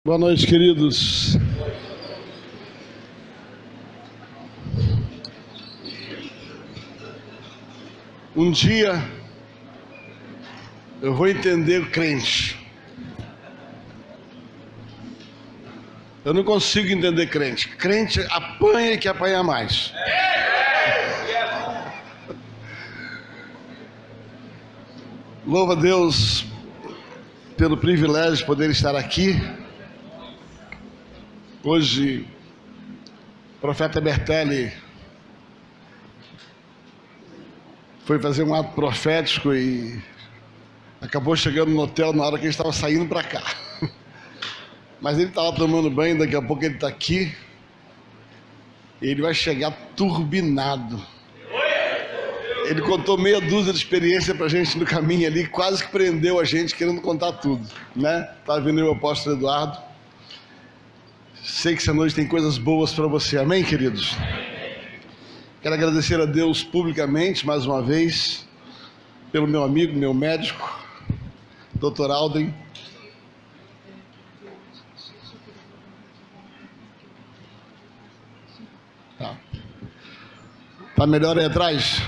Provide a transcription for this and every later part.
Boa noite, queridos. Um dia eu vou entender o crente. Eu não consigo entender crente. Crente apanha e quer apanhar mais. Louva a Deus pelo privilégio de poder estar aqui. Hoje, o profeta Bertelli foi fazer um ato profético e acabou chegando no hotel na hora que ele estava saindo para cá. Mas ele estava tomando banho, daqui a pouco ele está aqui e ele vai chegar turbinado. Ele contou meia dúzia de experiência para a gente no caminho ali, quase que prendeu a gente querendo contar tudo, né? Estava vindo o apóstolo Eduardo. Sei que essa noite tem coisas boas para você, amém, queridos? Quero agradecer a Deus publicamente, mais uma vez, pelo meu amigo, meu médico, Dr. Aldrin. Tá melhor aí atrás?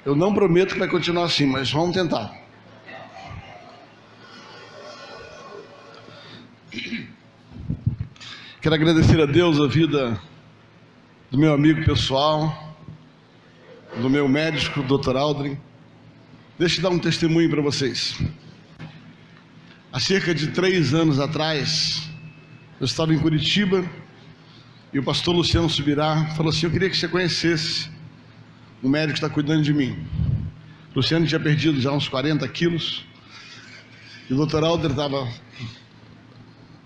Eu não prometo que vai continuar assim, mas vamos tentar. Quero agradecer a Deus a vida do meu amigo pessoal, do meu médico, Dr. Aldrin. Deixa eu dar um testemunho para vocês. Há cerca de 3 anos atrás, eu estava em Curitiba e o pastor Luciano Subirá falou assim: eu queria que você conhecesse o médico que está cuidando de mim. O Luciano tinha perdido já uns 40 quilos e o Dr. Aldrin estava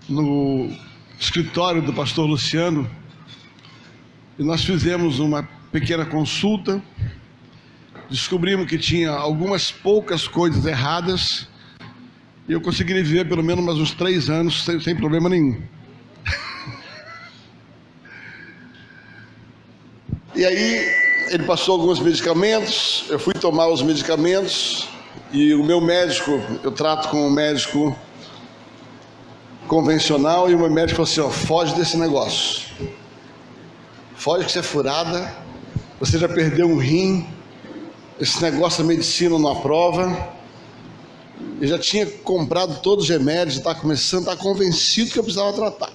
no escritório do pastor Luciano e nós fizemos uma pequena consulta. Descobrimos que tinha algumas poucas coisas erradas e eu consegui viver pelo menos mais uns 3 anos sem problema nenhum. E aí ele passou alguns medicamentos, eu fui tomar os medicamentos e o meu médico, eu trato com um médico convencional, e o meu médico falou assim: ó, foge desse negócio, foge que você é furada, você já perdeu um rim, esse negócio da medicina não aprova. Eu já tinha comprado todos os remédios, estava começando, estava convencido que eu precisava tratar.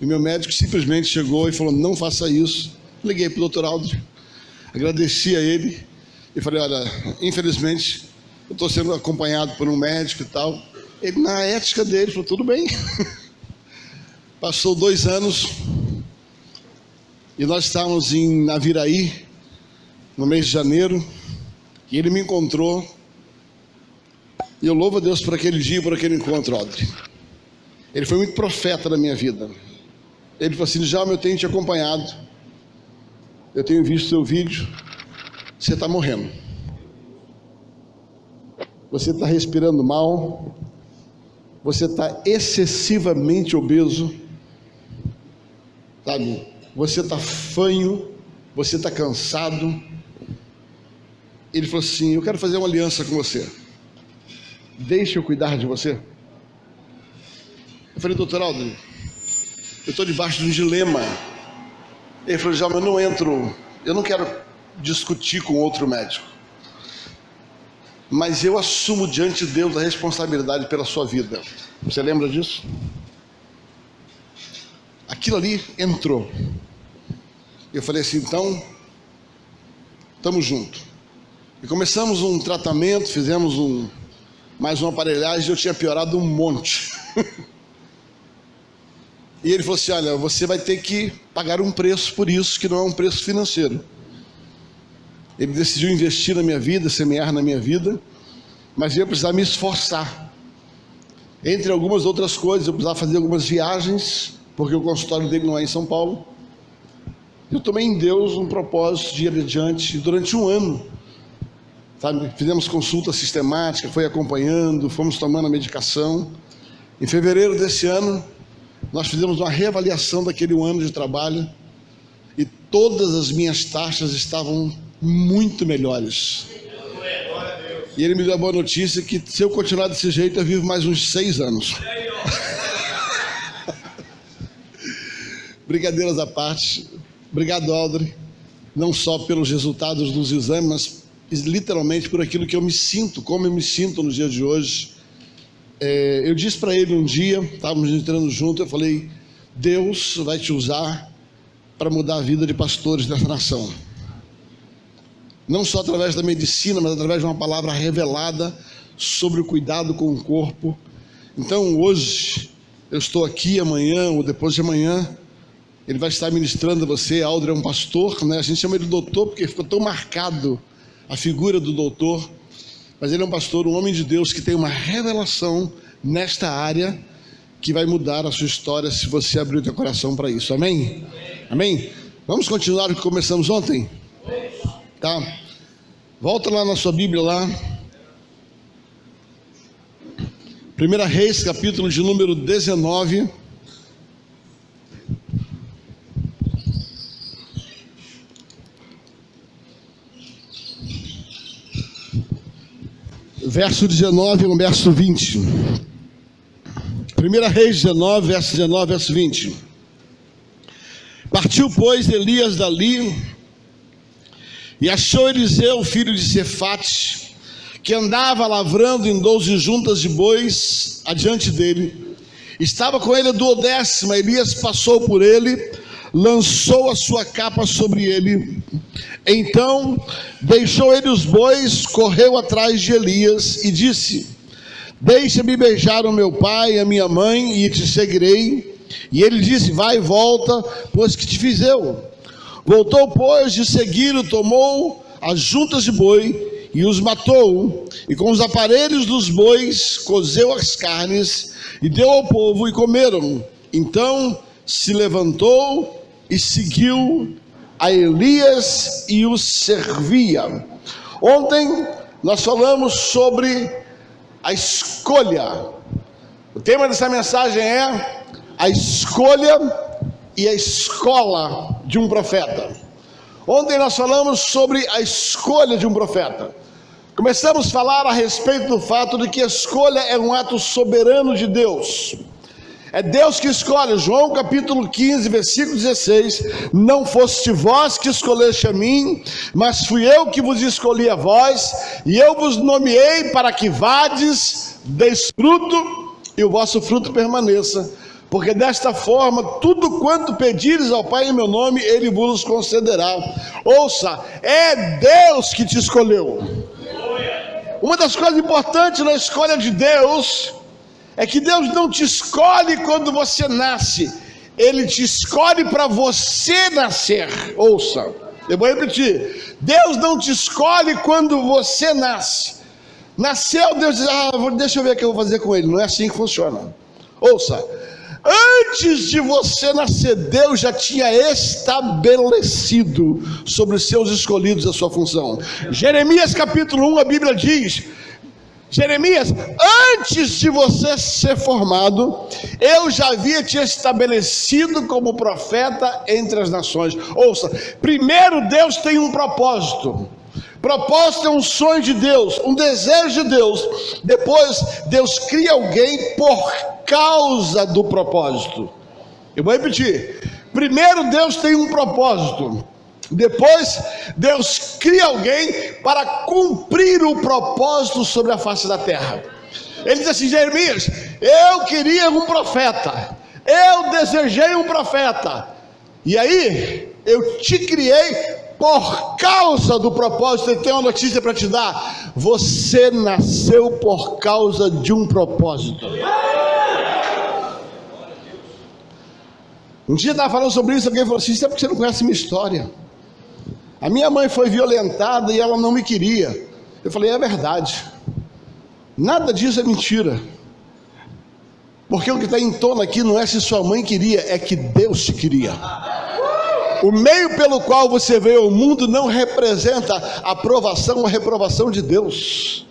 E meu médico simplesmente chegou e falou: não faça isso. Liguei para o Dr. Aldrin, agradeci a ele e falei: olha, infelizmente eu estou sendo acompanhado por um médico e tal. Ele, na ética dele, falou: tudo bem. Passou 2 anos e nós estávamos em Naviraí no mês de janeiro e ele me encontrou e eu louvo a Deus por aquele dia e por aquele encontro, Aldrin. Ele foi muito profeta na minha vida. Ele falou assim: Djalma, eu tenho te acompanhado, eu tenho visto seu vídeo, você está morrendo, você está respirando mal, você está excessivamente obeso, sabe? Você está fanho, você está cansado. Ele falou assim: eu quero fazer uma aliança com você, deixa eu cuidar de você. Eu falei: Dr. Aldrin, eu estou debaixo de um dilema. Ele falou: já, mas eu não quero discutir com outro médico, mas eu assumo diante de Deus a responsabilidade pela sua vida. Você lembra disso? Aquilo ali entrou. Eu falei assim: então, estamos juntos. E começamos um tratamento, fizemos mais uma aparelhagem, eu tinha piorado um monte. E ele falou assim: olha, você vai ter que pagar um preço por isso, que não é um preço financeiro. Ele decidiu investir na minha vida, semear na minha vida, mas eu precisava me esforçar. Entre algumas outras coisas, eu precisava fazer algumas viagens, porque o consultório dele não é em São Paulo. Eu tomei em Deus um propósito de ir adiante durante 1 ano. Sabe? Fizemos consulta sistemática, foi acompanhando, fomos tomando a medicação. Em fevereiro desse ano, nós fizemos uma reavaliação daquele 1 ano de trabalho e todas as minhas taxas estavam muito melhores. E ele me deu a boa notícia que se eu continuar desse jeito eu vivo mais uns 6 anos. Brincadeiras à parte, obrigado, Aldri, não só pelos resultados dos exames, mas literalmente por aquilo que eu me sinto, como eu me sinto no dia de hoje. Eu disse para ele um dia, estávamos entrando junto, eu falei: Deus vai te usar para mudar a vida de pastores dessa nação, não só através da medicina, mas através de uma palavra revelada sobre o cuidado com o corpo. Então hoje eu estou aqui, amanhã ou depois de amanhã ele vai estar ministrando a você. Aldri é um pastor, né? A gente chama ele de doutor porque ficou tão marcado a figura do doutor, mas ele é um pastor, um homem de Deus que tem uma revelação nesta área que vai mudar a sua história se você abrir o teu coração para isso. Amém? Amém? Vamos continuar o que começamos ontem? Tá? Volta lá na sua Bíblia lá. 1 Reis, capítulo de número 19. Verso 19 e verso 20. 1 Reis 19, verso 20. Partiu, pois, Elias dali, e achou Eliseu, filho de Sefate, que andava lavrando em 12 juntas de bois adiante dele. Estava com ele a 12ª. Elias passou por ele, lançou a sua capa sobre ele. Então deixou ele os bois, correu atrás de Elias e disse: deixa-me beijar o meu pai e a minha mãe, e te seguirei. E ele disse: vai e volta, pois que te fiz eu. Voltou, pois, de segui-lo, tomou as juntas de boi e os matou, e com os aparelhos dos bois cozeu as carnes e deu ao povo, e comeram. Então se levantou e seguiu a Elias e os servia. Ontem nós falamos sobre a escolha. O tema dessa mensagem é a escolha e a escola de um profeta. Ontem nós falamos sobre a escolha de um profeta. Começamos a falar a respeito do fato de que a escolha é um ato soberano de Deus. É Deus que escolhe. João capítulo 15, versículo 16: não foste vós que escolheste a mim, mas fui eu que vos escolhi a vós, e eu vos nomeei para que vades, deis fruto, e o vosso fruto permaneça, porque desta forma tudo quanto pedires ao Pai em meu nome, Ele vos concederá. Ouça, é Deus que te escolheu. Uma das coisas importantes na escolha de Deus é que Deus não te escolhe quando você nasce, Ele te escolhe para você nascer. Ouça, eu vou repetir: Deus não te escolhe quando você nasce. Nasceu, Deus diz: deixa eu ver o que eu vou fazer com ele. Não é assim que funciona. Ouça, antes de você nascer, Deus já tinha estabelecido sobre os seus escolhidos a sua função. Jeremias capítulo 1, a Bíblia diz: Jeremias, antes de você ser formado, eu já havia te estabelecido como profeta entre as nações. Ouça, primeiro Deus tem um propósito. Propósito é um sonho de Deus, um desejo de Deus. Depois Deus cria alguém por causa do propósito. Eu vou repetir: primeiro Deus tem um propósito, depois Deus cria alguém para cumprir o propósito sobre a face da terra. Ele diz assim: Jeremias, eu queria um profeta, eu desejei um profeta, e aí eu te criei por causa do propósito. Eu tenho uma notícia para te dar: você nasceu por causa de um propósito. Um dia eu estava falando sobre isso, alguém falou assim: isso é porque você não conhece minha história. A minha mãe foi violentada e ela não me queria. Eu falei: é verdade, nada disso é mentira, porque o que está em torno aqui não é se sua mãe queria, é que Deus te queria. O meio pelo qual você veio ao mundo não representa a aprovação ou a reprovação de Deus.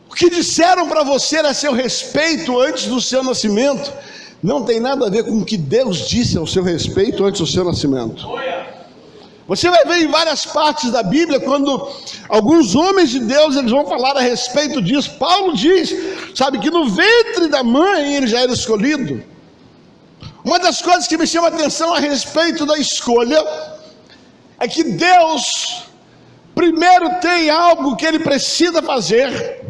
O que disseram para você a seu respeito antes do seu nascimento não tem nada a ver com o que Deus disse ao seu respeito antes do seu nascimento. Você vai ver em várias partes da Bíblia, quando alguns homens de Deus eles vão falar a respeito disso. Paulo diz, sabe, que no ventre da mãe ele já era escolhido. Uma das coisas que me chama a atenção a respeito da escolha é que Deus primeiro tem algo que Ele precisa fazer,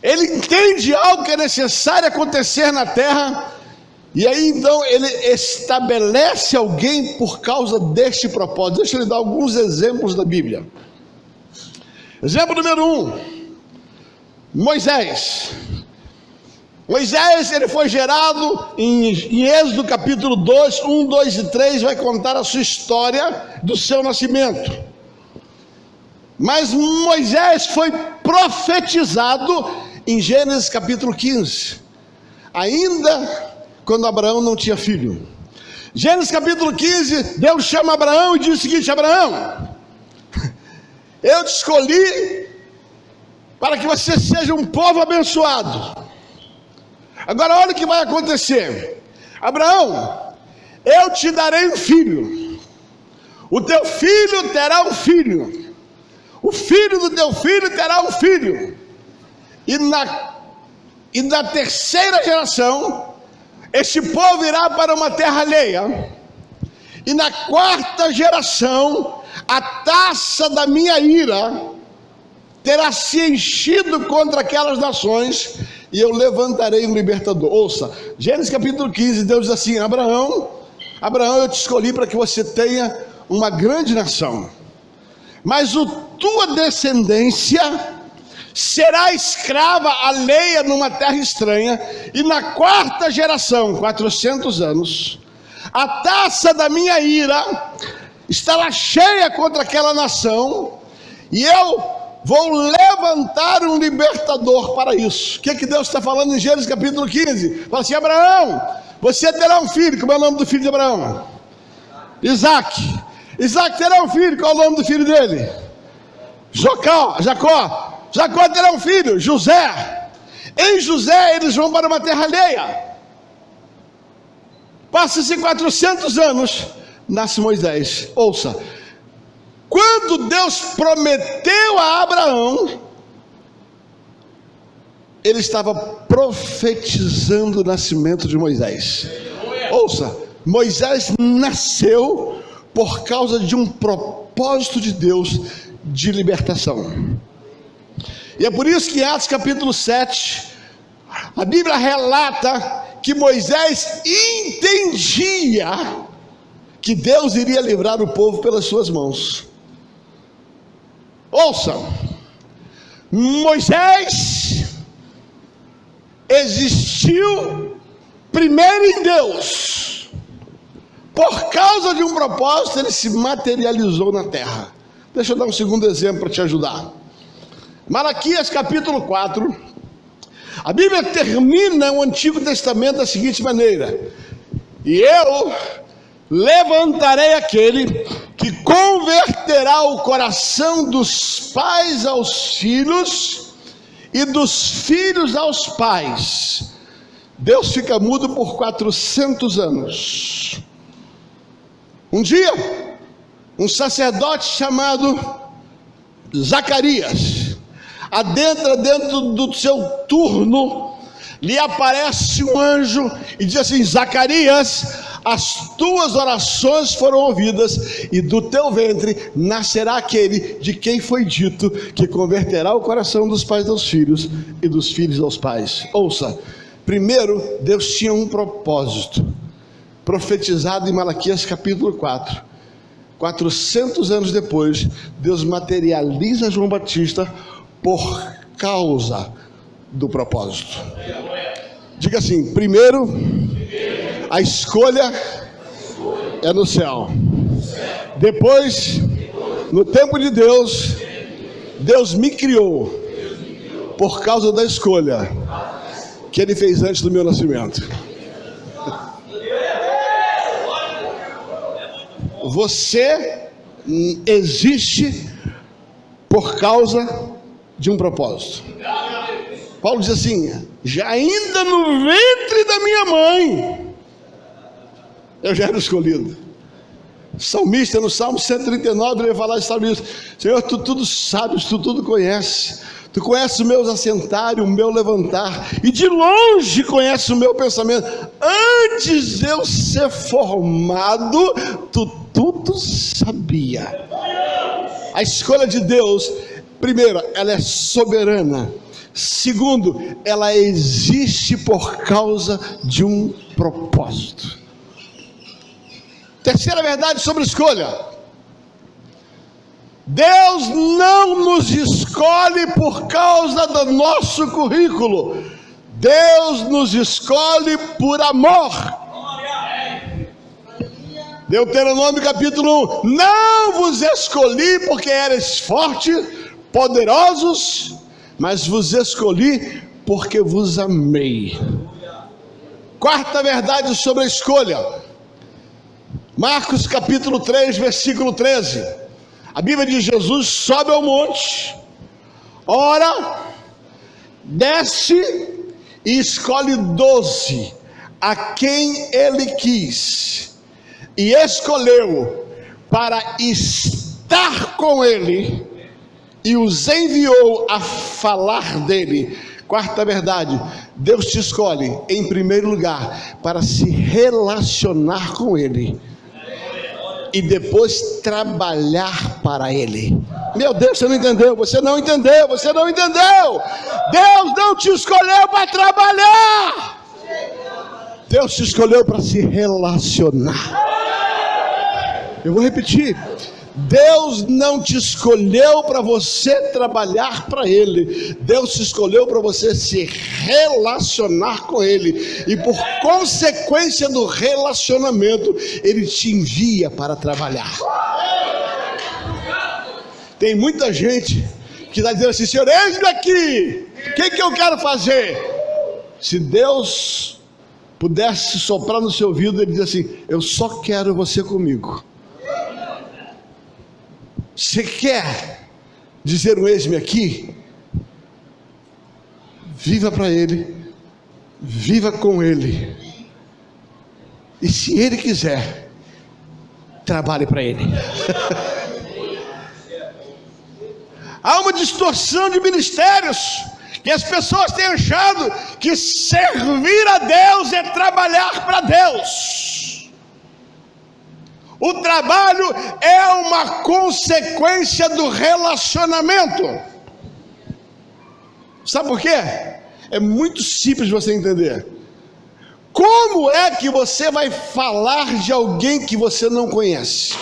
Ele entende algo que é necessário acontecer na terra, e aí então Ele estabelece alguém por causa deste propósito. Deixa eu lhe dar alguns exemplos da Bíblia. Exemplo número 1, Moisés. Moisés, ele foi gerado em Êxodo capítulo 2, 1, 2 e 3, vai contar a sua história do seu nascimento. Mas Moisés foi profetizado em Gênesis capítulo 15, ainda quando Abraão não tinha filho. Gênesis capítulo 15, Deus chama Abraão e diz o seguinte: Abraão, eu te escolhi para que você seja um povo abençoado. Agora olha o que vai acontecer. Abraão, eu te darei um filho, o teu filho terá um filho, o filho do teu filho terá um filho, e na terceira geração este povo irá para uma terra alheia, e na quarta geração a taça da minha ira terá se enchido contra aquelas nações, e eu levantarei um libertador. Ouça, Gênesis capítulo 15, Deus diz assim: Abraão, eu te escolhi para que você tenha uma grande nação, mas tua descendência será escrava alheia numa terra estranha, e na quarta geração, 400 anos, a taça da minha ira estará cheia contra aquela nação, e eu vou levantar um libertador para isso. O que Deus está falando em Gênesis capítulo 15? Fala assim: Abraão, você terá um filho. Como é o nome do filho de Abraão? Isaac. Isaac terá um filho. Qual é o nome do filho dele? Jacó terá um filho, José. Em José eles vão para uma terra alheia. Passa-se 400 anos, nasce Moisés. Ouça, quando Deus prometeu a Abraão, Ele estava profetizando o nascimento de Moisés. Ouça, Moisés nasceu por causa de um propósito de Deus de libertação. E é por isso que em Atos capítulo 7, a Bíblia relata que Moisés entendia que Deus iria livrar o povo pelas suas mãos. Ouça, Moisés existiu primeiro em Deus, por causa de um propósito, ele se materializou na terra. Deixa eu dar um segundo exemplo para te ajudar. Malaquias capítulo 4, a Bíblia termina o Antigo Testamento da seguinte maneira: e eu levantarei aquele que converterá o coração dos pais aos filhos e dos filhos aos pais. Deus fica mudo por 400 anos. Um dia, um sacerdote chamado Zacarias adentra dentro do seu turno, lhe aparece um anjo e diz assim: Zacarias, as tuas orações foram ouvidas, e do teu ventre nascerá aquele de quem foi dito que converterá o coração dos pais aos filhos e dos filhos aos pais. Ouça, primeiro Deus tinha um propósito profetizado em Malaquias capítulo 4. 400 anos depois, Deus materializa João Batista por causa do propósito. Diga assim: primeiro, a escolha é no céu. Depois, no tempo de Deus, Deus me criou por causa da escolha que Ele fez antes do meu nascimento. Você existe por causa de um propósito. Paulo diz assim: já ainda no ventre da minha mãe eu já era escolhido. Salmista, no Salmo 139, ele vai falar de isso: Senhor, tu tudo sabes, tu tudo conheces, Tu conheces o meu assentar e o meu levantar, e de longe conheces o meu pensamento. Antes de eu ser formado, tu tudo sabia. A escolha de Deus, primeiro, ela é soberana. Segundo, ela existe por causa de um propósito. Terceira verdade sobre escolha: Deus não nos escolhe por causa do nosso currículo. Deus nos escolhe por amor. Deuteronômio capítulo 1: não vos escolhi porque eres fortes, poderosos, mas vos escolhi porque vos amei. Quarta verdade sobre a escolha: Marcos capítulo 3, versículo 13. A Bíblia diz: Jesus sobe ao monte, ora, desce e escolhe 12, a quem ele quis, e escolheu para estar com ele, e os enviou a falar dele. Quarta verdade: Deus te escolhe em primeiro lugar para se relacionar com ele e depois trabalhar para ele. Meu Deus, você não entendeu, você não entendeu, você não entendeu. Deus não te escolheu para trabalhar, Deus te escolheu para se relacionar. Eu vou repetir: Deus não te escolheu para você trabalhar para Ele, Deus te escolheu para você se relacionar com Ele, e por consequência do relacionamento, Ele te envia para trabalhar. Tem muita gente que está dizendo assim: Senhor, eis-me aqui, o que eu quero fazer? Se Deus pudesse soprar no seu ouvido, Ele diz assim: eu só quero você comigo. Você quer dizer um eis-me aqui? Viva para Ele, viva com Ele, e se Ele quiser, trabalhe para Ele. Há uma distorção de ministérios, que as pessoas têm achado que servir a Deus é trabalhar para Deus. O trabalho é uma consequência do relacionamento. Sabe por quê? É muito simples você entender. Como é que você vai falar de alguém que você não conhece?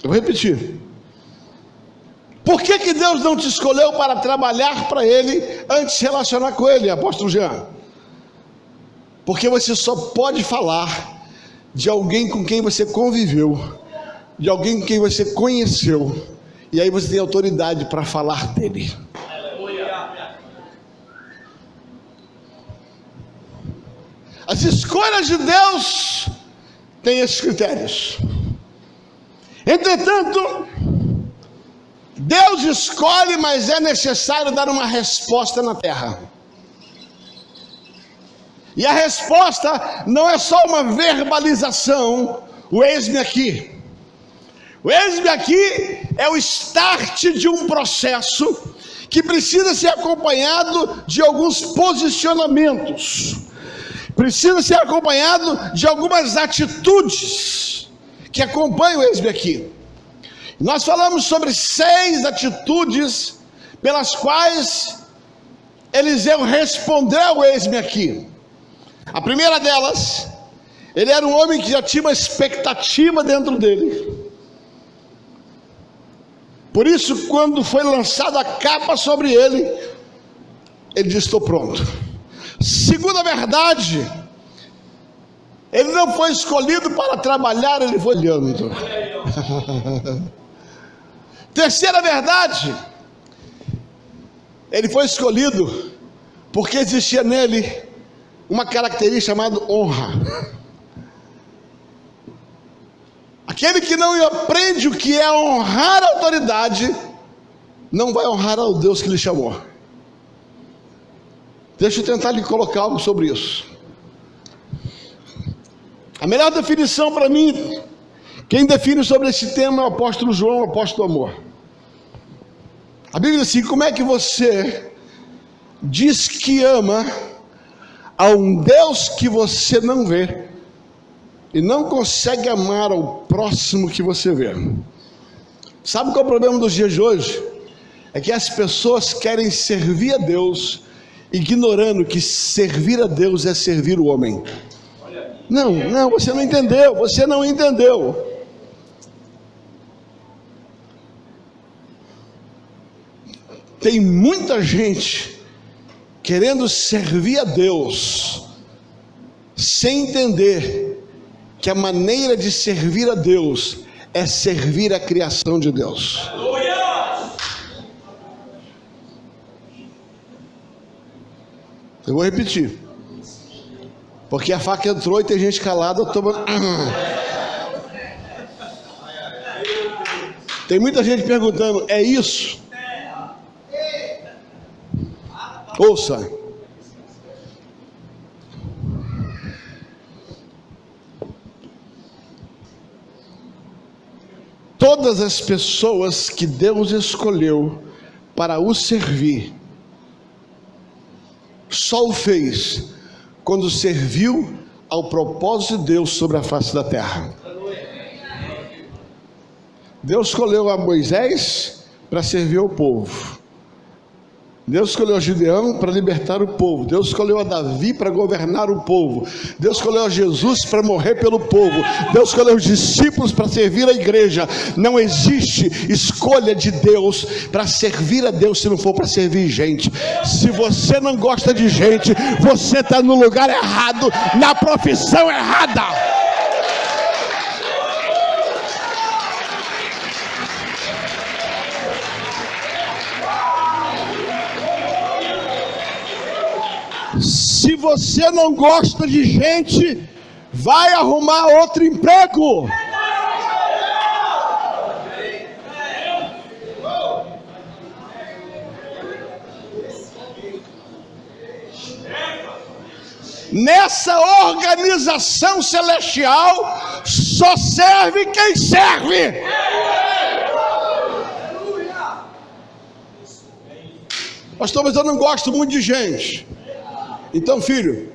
Eu vou repetir. Por que Deus não te escolheu para trabalhar para Ele antes de se relacionar com Ele, apóstolo Jean? Porque você só pode falar de alguém com quem você conviveu, de alguém com quem você conheceu, e aí você tem autoridade para falar dele. As escolhas de Deus têm esses critérios. Entretanto, Deus escolhe, mas é necessário dar uma resposta na terra. E a resposta não é só uma verbalização, o eis-me aqui. O eis-me aqui é o start de um processo que precisa ser acompanhado de alguns posicionamentos, precisa ser acompanhado de algumas atitudes que acompanham o eis-me aqui. Nós falamos sobre 6 atitudes pelas quais Eliseu respondeu ao eis-me aqui. A primeira delas, ele era um homem que já tinha uma expectativa dentro dele. Por isso, quando foi lançada a capa sobre ele, ele disse: estou pronto. Segunda verdade, ele não foi escolhido para trabalhar, ele foi olhando. Terceira verdade, ele foi escolhido porque existia nele uma característica chamada honra. Aquele que não aprende o que é honrar a autoridade, não vai honrar ao Deus que lhe chamou. Deixa eu tentar lhe colocar algo sobre isso. A melhor definição para mim, quem define sobre esse tema é o apóstolo João, o apóstolo do amor. A Bíblia diz assim: como é que você diz que ama a um Deus que você não vê e não consegue amar ao próximo que você vê? Sabe qual é o problema dos dias de hoje? É que as pessoas querem servir a Deus, ignorando que servir a Deus é servir o homem. Não, você não entendeu. Tem muita gente querendo servir a Deus, sem entender que a maneira de servir a Deus é servir a criação de Deus. Eu vou repetir, porque a faca entrou e tem gente calada tomando. Tem muita gente perguntando: é isso? Ouça. Todas as pessoas que Deus escolheu para o servir, só o fez quando serviu ao propósito de Deus sobre a face da terra. Deus escolheu a Moisés para servir ao povo. Deus escolheu a Gideão para libertar o povo. Deus escolheu a Davi para governar o povo. Deus escolheu a Jesus para morrer pelo povo. Deus escolheu os discípulos para servir a igreja. Não existe escolha de Deus para servir a Deus se não for para servir gente. Se você não gosta de gente, você está no lugar errado, na profissão errada. Se você não gosta de gente, vai arrumar outro emprego. Nessa organização celestial, só serve quem serve. Pastor, mas eu não gosto muito de gente. Então, filho,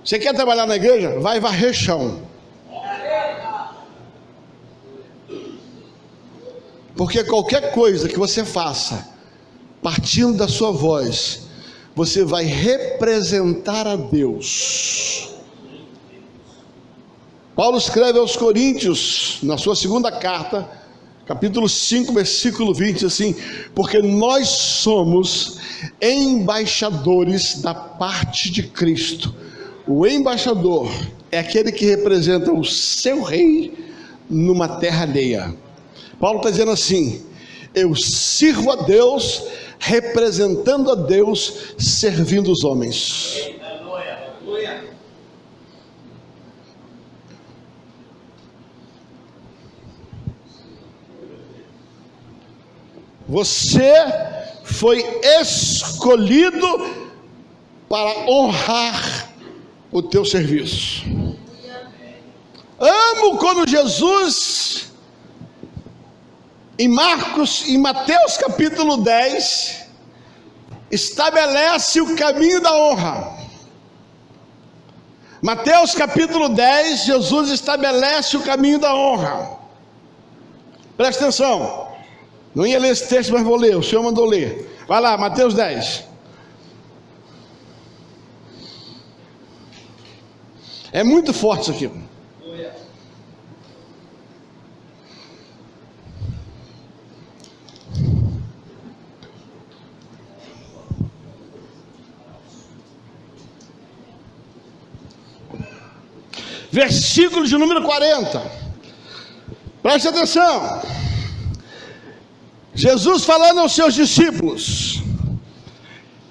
você quer trabalhar na igreja? Vai varrer chão. Porque qualquer coisa que você faça, partindo da sua voz, você vai representar a Deus. Paulo escreve aos Coríntios, na sua segunda carta, capítulo 5, versículo 20, assim: porque nós somos embaixadores da parte de Cristo. O embaixador é aquele que representa o seu rei numa terra alheia. Paulo está dizendo assim: eu sirvo a Deus, representando a Deus, servindo os homens. Você foi escolhido para honrar o teu serviço. Amo quando Jesus, em Mateus capítulo 10, estabelece o caminho da honra. Mateus capítulo 10, Jesus estabelece o caminho da honra. Presta atenção. Não ia ler esse texto, mas vou ler, o Senhor mandou ler. Vai lá, Mateus 10. É muito forte isso aqui. Versículo de número 40. Preste atenção. Jesus falando aos seus discípulos: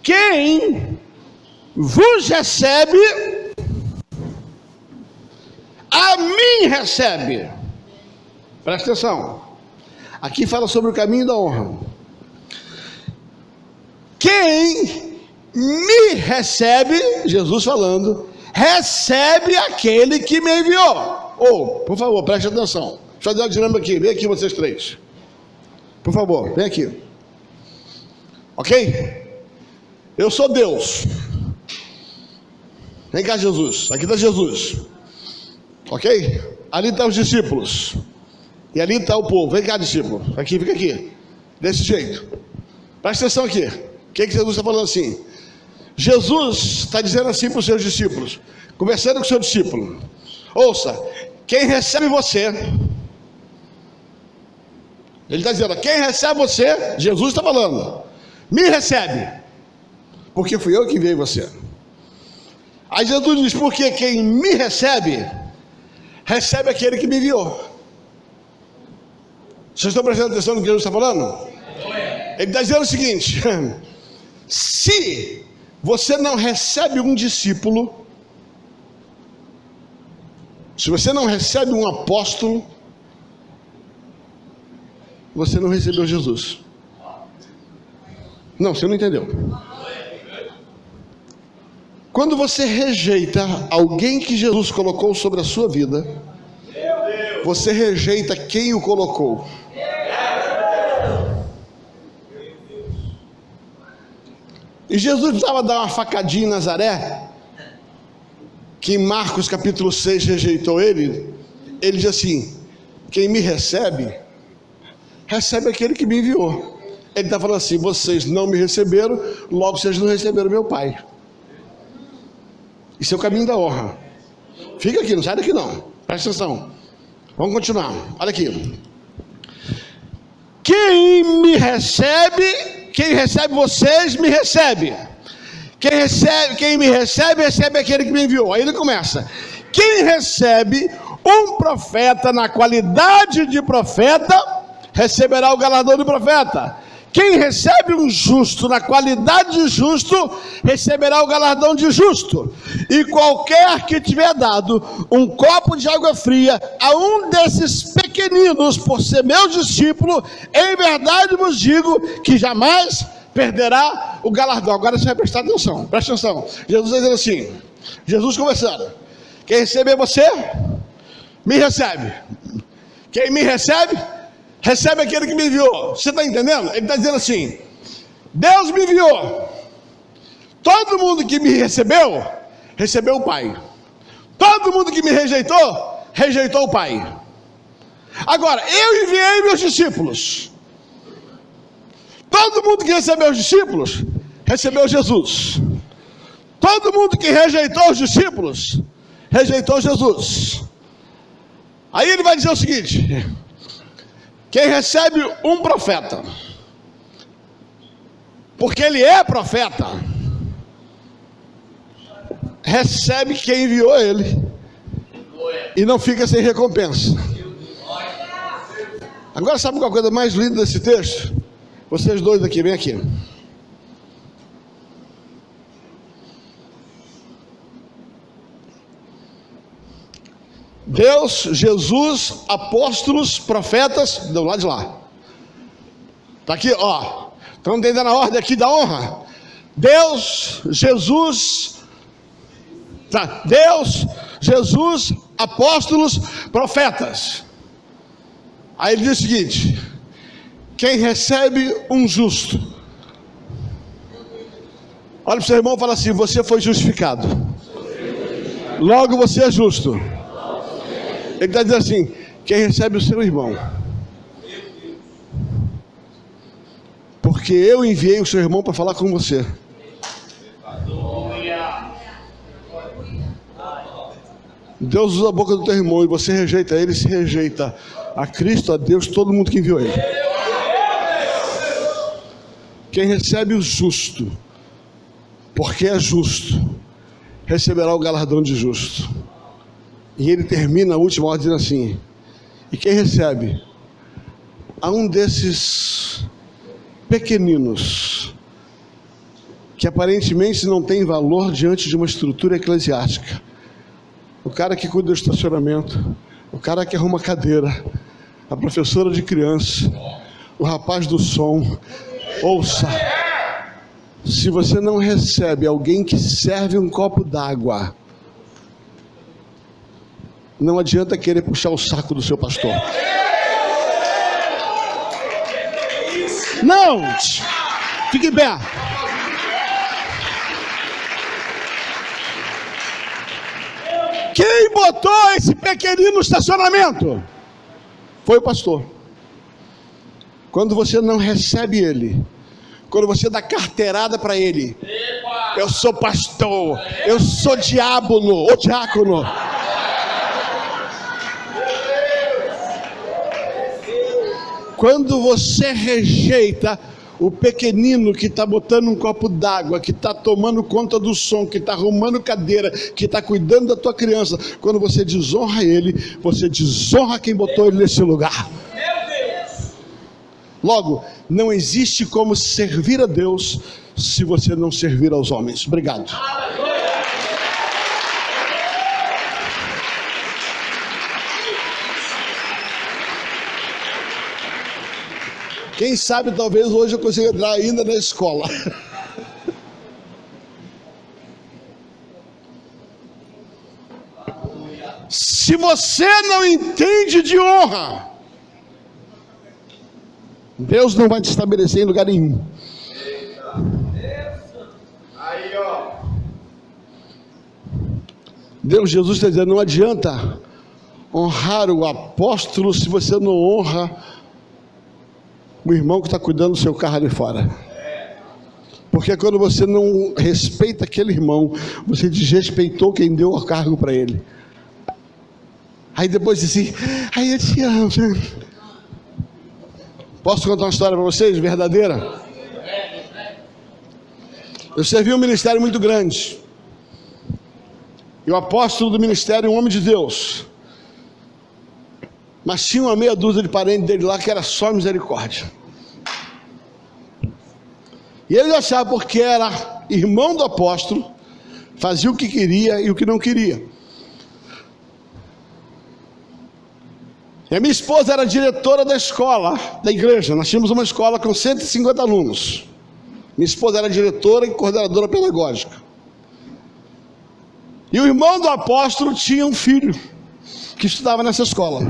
quem vos recebe, a mim recebe. Presta atenção. Aqui fala sobre o caminho da honra. Quem me recebe, Jesus falando, recebe aquele que me enviou. Por favor, preste atenção. Deixa eu dar uma dinâmica aqui. Vem aqui vocês três. Por favor, vem aqui. Ok? Eu sou Deus. Vem cá, Jesus. Aqui está Jesus. Ok? Ali estão os discípulos. E ali está o povo. Vem cá, discípulo. Aqui, fica aqui. Desse jeito. Presta atenção aqui. O que Jesus está falando assim? Jesus está dizendo assim para os seus discípulos. Conversando com o seu discípulo. Ouça. Quem recebe você... Ele está dizendo, quem recebe você... Jesus está falando. Me recebe. Porque fui eu que enviei você. Aí Jesus diz, porque quem me recebe... recebe aquele que me enviou. Vocês estão prestando atenção no que Jesus está falando? Ele está dizendo o seguinte: se você não recebe um discípulo, se você não recebe um apóstolo, você não recebeu Jesus. Não, você não entendeu. Quando você rejeita alguém que Jesus colocou sobre a sua vida, você rejeita quem o colocou. E Jesus precisava dar uma facadinha em Nazaré, que em Marcos capítulo 6 rejeitou ele. Ele diz assim: quem me recebe, recebe aquele que me enviou. Ele está falando assim: vocês não me receberam, logo vocês não receberam meu Pai. Isso é o caminho da honra. Fica aqui, não sai daqui não. Presta atenção. Vamos continuar. Olha aqui. Quem me recebe... Quem recebe vocês, me recebe. Quem me recebe, recebe aquele que me enviou. Aí ele começa. Quem recebe um profeta na qualidade de profeta, receberá o galardão de profeta. Quem recebe um justo na qualidade de justo, receberá o galardão de justo. E qualquer que tiver dado um copo de água fria a um desses pequeninos, por ser meu discípulo, em verdade vos digo que jamais perderá o galardão. Agora você vai prestar atenção, presta atenção. Jesus está dizendo assim, Jesus conversando: quem receber você, me recebe. Quem me recebe, recebe aquele que me enviou. Você está entendendo? Ele está dizendo assim: Deus me enviou. Todo mundo que me recebeu, recebeu o Pai. Todo mundo que me rejeitou, rejeitou o Pai. Agora, eu enviei meus discípulos. Todo mundo que recebeu os discípulos, recebeu Jesus. Todo mundo que rejeitou os discípulos, rejeitou Jesus. Aí ele vai dizer o seguinte: quem recebe um profeta, porque ele é profeta, recebe quem enviou ele, e não fica sem recompensa. Agora sabe qual é a coisa mais linda desse texto? Vocês dois aqui, vem aqui. Deus, Jesus, apóstolos, profetas, do lado de lá. Está aqui, ó. Estão entendendo a ordem aqui da honra? Deus, Jesus, tá? Deus, Jesus, apóstolos, profetas. Aí ele diz o seguinte: quem recebe um justo, olha para o seu irmão e fala assim: você foi justificado, logo você é justo. Ele está dizendo assim: quem recebe o seu irmão, porque eu enviei o seu irmão para falar com você. Deus usa a boca do teu irmão e você rejeita ele, se rejeita a Cristo, a Deus, todo mundo que enviou ele. Quem recebe o justo, porque é justo, receberá o galardão de justo. E ele termina a última ordem dizendo assim: e quem recebe a um desses pequeninos, que aparentemente não tem valor diante de uma estrutura eclesiástica, o cara que cuida do estacionamento, o cara que arruma a cadeira, a professora de criança, o rapaz do som, ouça, se você não recebe alguém que serve um copo d'água, não adianta querer puxar o saco do seu pastor. Fique em pé. Quem botou esse pequenino no estacionamento? Foi o pastor. Quando você não recebe ele, quando você dá carteirada para ele, eu sou pastor, eu sou diácono, ou diácono. Quando você rejeita o pequenino que está botando um copo d'água, que está tomando conta do som, que está arrumando cadeira, que está cuidando da tua criança, quando você desonra ele, você desonra quem botou ele nesse lugar. Logo, não existe como servir a Deus se você não servir aos homens. Obrigado. Quem sabe, talvez hoje eu consiga entrar ainda na escola. Se você não entende de honra, Deus não vai te estabelecer em lugar nenhum. Deus, Jesus está dizendo, não adianta honrar o apóstolo se você não honra o irmão que está cuidando do seu carro ali fora. Porque quando você não respeita aquele irmão, você desrespeitou quem deu o cargo para ele. Aí depois diz assim, aí eu te amo. Posso contar uma história para vocês, verdadeira? Eu servi um ministério muito grande. E o apóstolo do ministério, um homem de Deus. Mas tinha uma meia dúzia de parentes dele lá que era só misericórdia. E ele achava, porque era irmão do apóstolo, fazia o que queria e o que não queria. E a minha esposa era diretora da escola, da igreja. Nós tínhamos uma escola com 150 alunos. Minha esposa era diretora e coordenadora pedagógica. E o irmão do apóstolo tinha um filho que estudava nessa escola.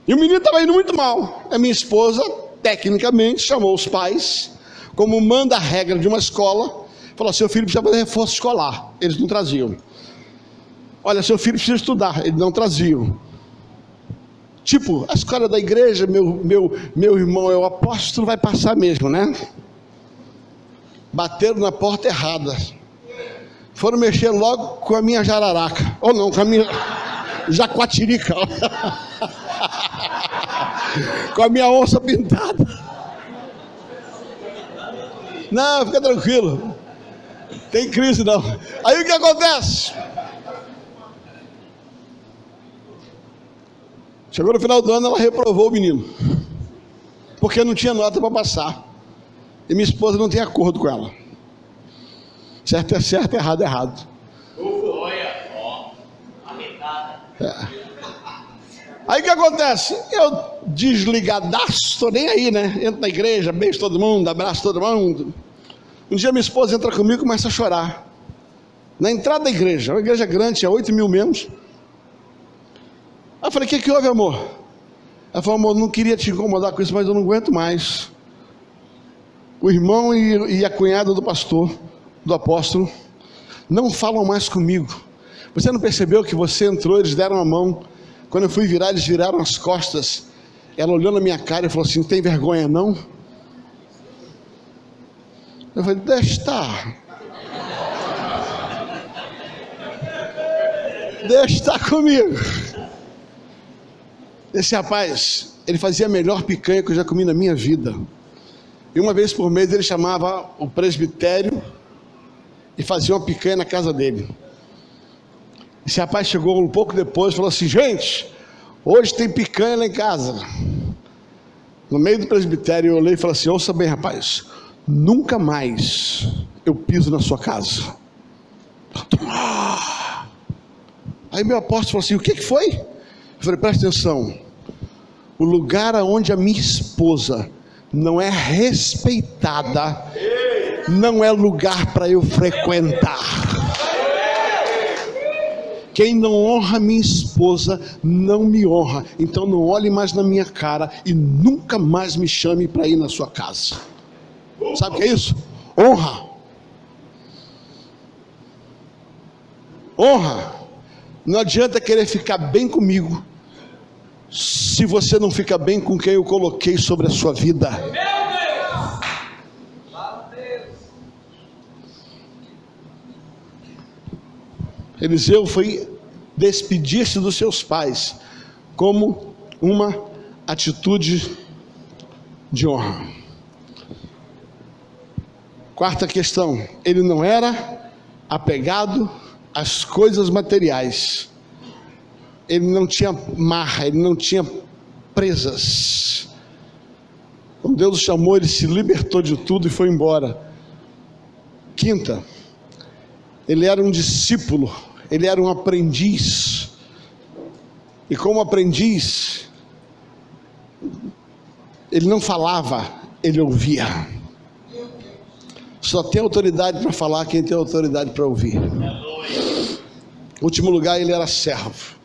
E o menino estava indo muito mal. A minha esposa, tecnicamente, chamou os pais, como manda a regra de uma escola, falou: seu filho precisa fazer reforço escolar. Eles não traziam. Olha, seu filho precisa estudar. Eles não traziam. Tipo, a escola da igreja, meu irmão é o apóstolo, vai passar mesmo, né? Bateram na porta errada. Foram mexer logo com a minha jararaca. Ou não, com a minha jacuatirica. Com a minha onça pintada. Não, fica tranquilo. Tem crise não. Aí o que acontece? Chegou no final do ano, ela reprovou o menino. Porque não tinha nota para passar. E minha esposa não tem acordo com ela. Certo é certo, errado é errado. Aí o que acontece? Eu desligadaço, estou nem aí, né? Entro na igreja, beijo todo mundo, abraço todo mundo. Um dia minha esposa entra comigo e começa a chorar. Na entrada da igreja, uma igreja grande, tinha 8 mil membros. Aí eu falei: o que houve, amor? Ela falou: amor, não queria te incomodar com isso, mas eu não aguento mais. O irmão e a cunhada do pastor, do apóstolo, não falam mais comigo. Você não percebeu que você entrou, eles deram a mão. Quando eu fui virar, eles viraram as costas. Ela olhou na minha cara e falou assim: não tem vergonha não? Eu falei: deixa estar. Deixa estar comigo. Esse rapaz, ele fazia a melhor picanha que eu já comi na minha vida. E uma vez por mês ele chamava o presbitério e fazia uma picanha na casa dele. Esse rapaz chegou um pouco depois e falou assim: gente, hoje tem picanha lá em casa. No meio do presbitério eu olhei e falei assim: ouça bem, rapaz, nunca mais eu piso na sua casa. Aí meu apóstolo falou assim: o que foi? Eu falei: presta atenção, o lugar onde a minha esposa não é respeitada, não é lugar para eu frequentar. Quem não honra minha esposa, não me honra. Então não olhe mais na minha cara e nunca mais me chame para ir na sua casa. Sabe o que é isso? Honra. Honra. Não adianta querer ficar bem comigo se você não fica bem com quem eu coloquei sobre a sua vida. Eliseu foi despedir-se dos seus pais como uma atitude de honra. Quarta questão, ele não era apegado às coisas materiais. Ele não tinha marra, ele não tinha presas. Quando Deus o chamou, ele se libertou de tudo e foi embora. Quinta, ele era um discípulo, ele era um aprendiz. E como aprendiz, ele não falava, ele ouvia. Só tem autoridade para falar quem tem autoridade para ouvir. Em último lugar, ele era servo.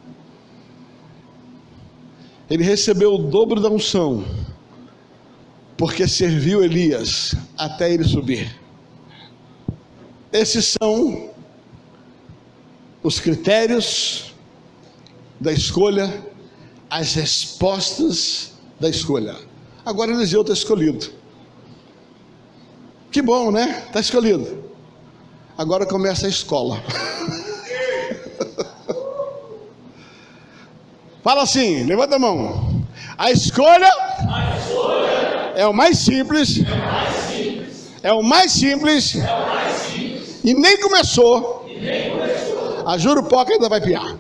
Ele recebeu o dobro da unção, porque serviu Elias até ele subir. Esses são os critérios da escolha, as respostas da escolha. Agora Eliseu está escolhido. Que bom, né? Está escolhido. Agora começa a escola. Fala assim, levanta a mão. A escolha é o mais simples. É o mais simples. E nem começou. A Jurupoca ainda vai piar.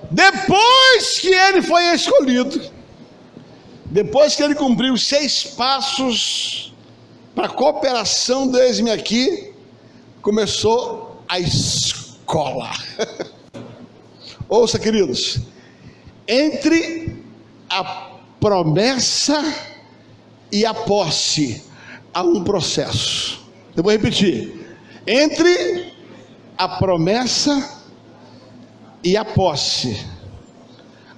Depois que ele foi escolhido, depois que ele cumpriu os 6 passos para a cooperação do eis-me aqui, começou a escola. Ouça, queridos, entre a promessa e a posse há um processo. Eu vou repetir: entre a promessa e a posse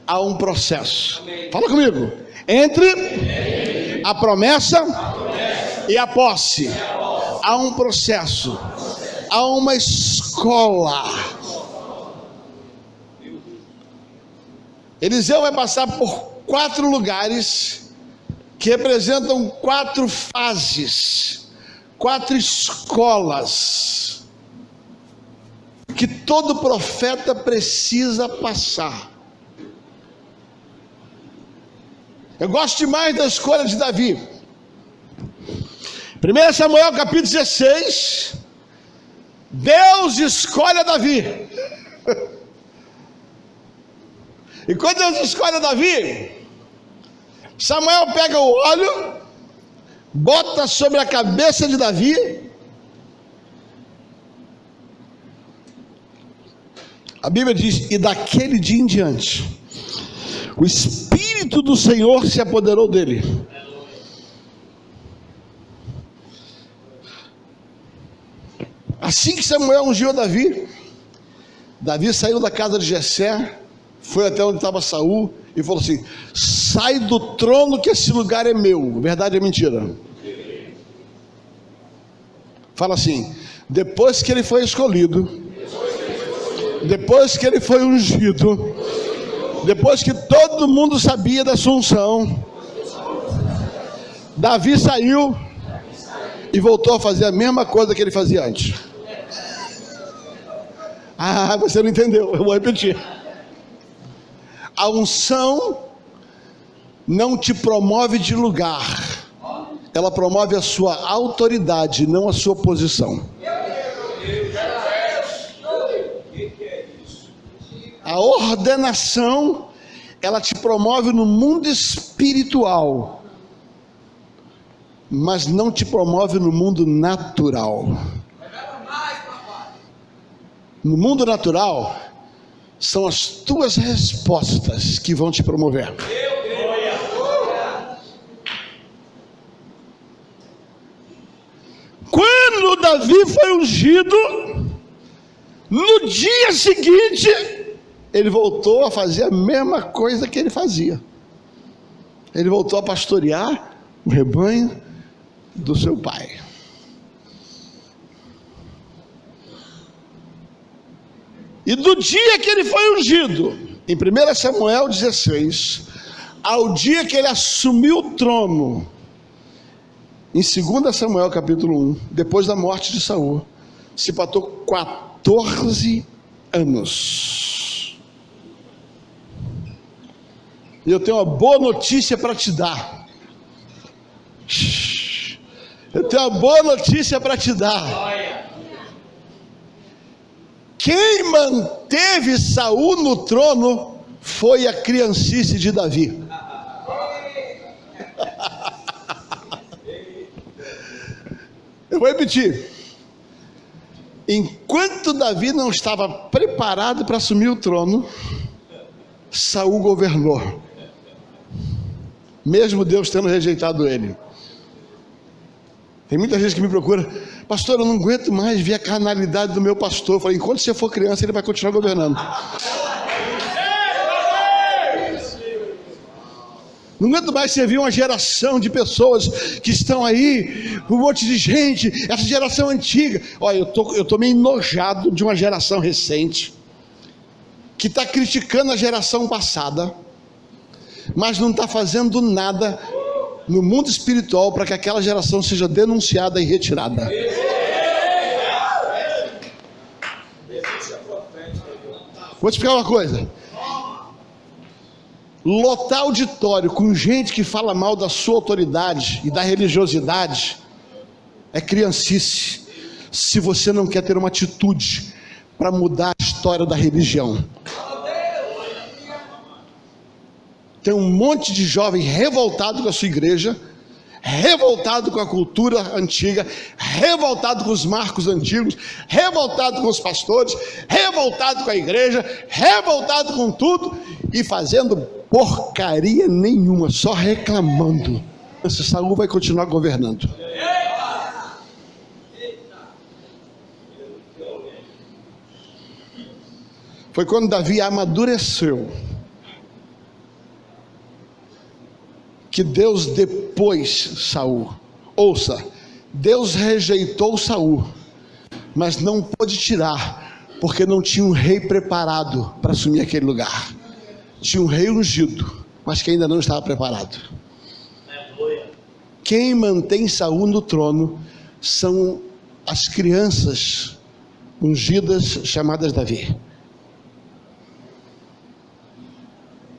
há um processo. Fala comigo. Entre a promessa e a posse há um processo, há uma escola. Eliseu vai passar por 4 lugares que representam 4 fases, 4 escolas que todo profeta precisa passar. Eu gosto demais da escolha de Davi. 1 Samuel capítulo 16, Deus escolhe a Davi. E quando Deus escolhe a Davi, Samuel pega o óleo, bota sobre a cabeça de Davi. A Bíblia diz: e daquele dia em diante, o Espírito do Senhor se apoderou dele. Assim que Samuel ungiu Davi, Davi saiu da casa de Jessé, foi até onde estava Saul e falou assim: sai do trono que esse lugar é meu. Verdade ou mentira? Fala assim: depois que ele foi escolhido, depois que ele foi ungido, depois que todo mundo sabia da sua unção, Davi saiu e voltou a fazer a mesma coisa que ele fazia antes. Ah, você não entendeu, eu vou repetir. A unção não te promove de lugar, ela promove a sua autoridade, não a sua posição. A ordenação, ela te promove no mundo espiritual, mas não te promove no mundo natural. No mundo natural, são as tuas respostas que vão te promover. Quando Davi foi ungido, no dia seguinte, ele voltou a fazer a mesma coisa que ele fazia. Ele voltou a pastorear o rebanho do seu pai. E do dia que ele foi ungido, em 1 Samuel 16, ao dia que ele assumiu o trono, em 2 Samuel capítulo 1, depois da morte de Saul, se passou 14 anos. E eu tenho uma boa notícia para te dar. Eu tenho uma boa notícia para te dar. Quem manteve Saul no trono foi a criancice de Davi. Eu vou repetir. Enquanto Davi não estava preparado para assumir o trono, Saul governou, mesmo Deus tendo rejeitado ele. Tem muita gente que me procura: pastor, eu não aguento mais ver a carnalidade do meu pastor. Eu falei: enquanto você for criança, ele vai continuar governando. Não aguento mais servir uma geração de pessoas que estão aí, um monte de gente, essa geração antiga. Olha, eu estou meio enojado de uma geração recente, que está criticando a geração passada, mas não está fazendo nada no mundo espiritual para que aquela geração seja denunciada e retirada. Vou te explicar uma coisa. Lotar auditório com gente que fala mal da sua autoridade e da religiosidade é criancice, se você não quer ter uma atitude para mudar a história da religião. Tem um monte de jovem revoltado com a sua igreja, revoltado com a cultura antiga, revoltado com os marcos antigos, revoltado com os pastores, revoltado com a igreja, revoltado com tudo, e fazendo porcaria nenhuma, só reclamando. Esse Saul vai continuar governando. Foi quando Davi amadureceu que Deus depôs Saul. Ouça, Deus rejeitou Saul, mas não pôde tirar, porque não tinha um rei preparado para assumir aquele lugar. Tinha um rei ungido, mas que ainda não estava preparado. Quem mantém Saul no trono são as crianças ungidas chamadas Davi.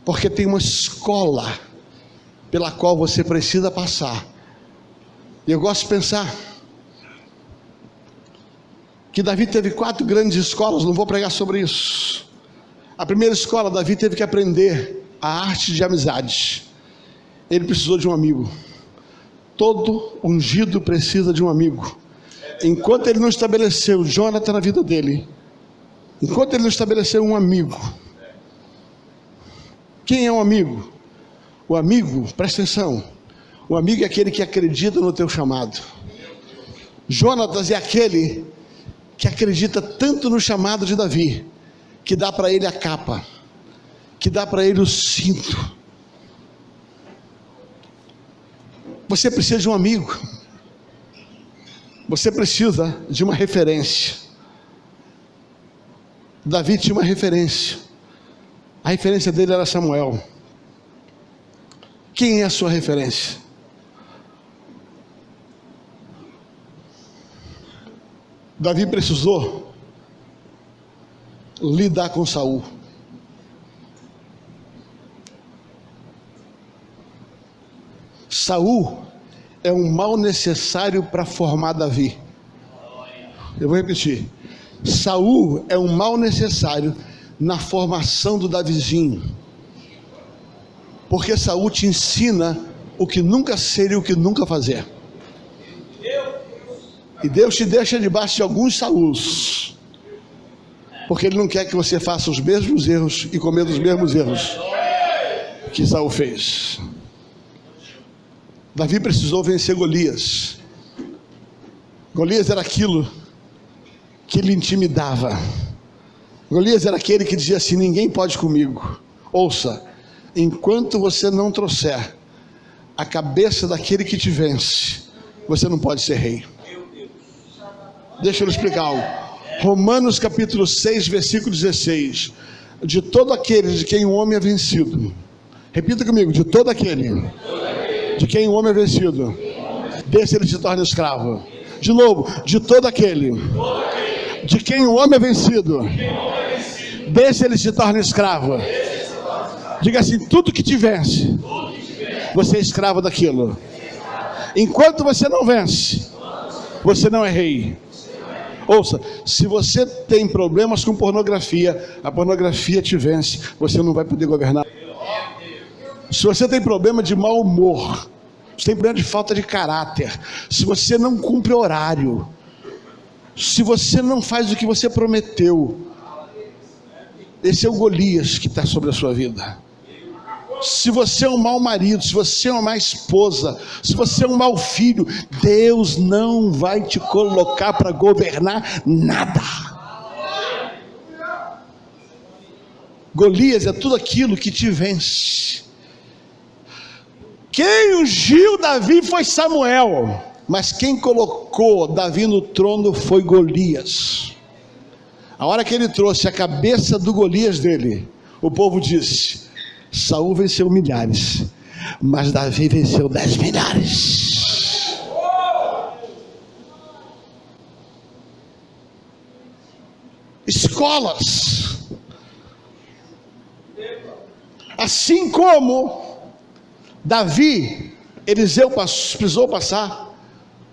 Porque tem uma escola pela qual você precisa passar. E eu gosto de pensar que Davi teve 4 grandes escolas. Não vou pregar sobre isso. A primeira escola, Davi teve que aprender a arte de amizade. Ele precisou de um amigo. Todo ungido precisa de um amigo. Enquanto ele não estabeleceu Jonathan na vida dele, enquanto ele não estabeleceu um amigo. Quem é um amigo? O amigo, presta atenção, o amigo é aquele que acredita no teu chamado. Jonatas é aquele que acredita tanto no chamado de Davi, que dá para ele a capa, que dá para ele o cinto. Você precisa de um amigo, você precisa de uma referência. Davi tinha uma referência, a referência dele era Samuel. Quem é a sua referência? Davi precisou lidar com Saul. Saul é um mal necessário para formar Davi. Eu vou repetir. Saul é um mal necessário na formação do Davizinho. Porque Saul te ensina o que nunca ser e o que nunca fazer. E Deus te deixa debaixo de alguns Sauls, porque Ele não quer que você faça os mesmos erros e cometa os mesmos erros que Saul fez. Davi precisou vencer Golias. Golias era aquilo que lhe intimidava. Golias era aquele que dizia assim: ninguém pode comigo. Ouça, enquanto você não trouxer a cabeça daquele que te vence, você não pode ser rei. Deixa eu explicar algo. Romanos capítulo 6, versículo 16. De todo aquele de quem o homem é vencido. Repita comigo: de todo aquele de quem o homem é vencido, desse ele se torna escravo. De novo: de todo aquele de quem o homem é vencido, desse ele se torna escravo. Diga assim: tudo que te vence, você é escravo daquilo. Enquanto você não vence, você não é rei. Ouça, se você tem problemas com pornografia, a pornografia te vence, você não vai poder governar. Se você tem problema de mau humor, se tem problema de falta de caráter, se você não cumpre horário, se você não faz o que você prometeu, esse é o Golias que está sobre a sua vida. Se você é um mau marido, se você é uma má esposa, se você é um mau filho, Deus não vai te colocar para governar nada. Golias é tudo aquilo que te vence. Quem ungiu Davi foi Samuel, mas quem colocou Davi no trono foi Golias. A hora que ele trouxe a cabeça do Golias dele, o povo disse: Saul venceu milhares, mas Davi venceu 10 milhares. Escolas. Assim como Davi, Eliseu precisou passar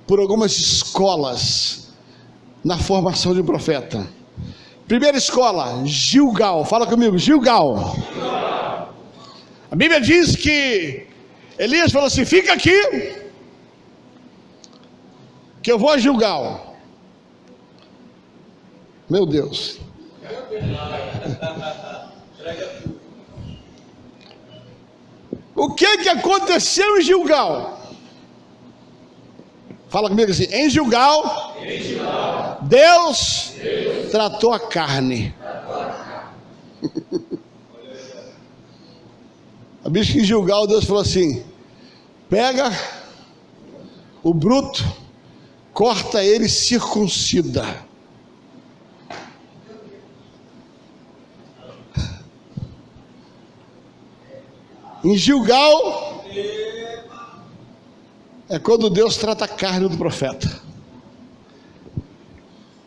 por algumas escolas na formação de um profeta. Primeira escola, Gilgal. Fala comigo: Gilgal. A Bíblia diz que Elias falou assim: fica aqui, que eu vou a Gilgal. Meu Deus. O que aconteceu em Gilgal? Fala comigo assim: em Gilgal, Deus tratou a carne. A bicha em Gilgal, Deus falou assim: pega o bruto, corta ele, circuncida. Em Gilgal é quando Deus trata a carne do profeta.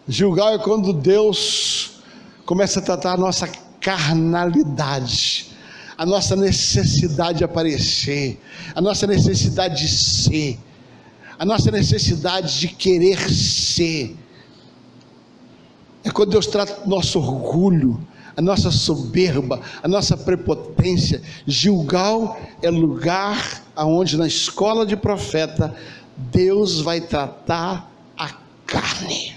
Gilgal é quando Deus começa a tratar a nossa carnalidade, a nossa necessidade de aparecer, a nossa necessidade de ser, a nossa necessidade de querer ser. É quando Deus trata o nosso orgulho, a nossa soberba, a nossa prepotência. Gilgal é lugar onde na escola de profeta Deus vai tratar a carne.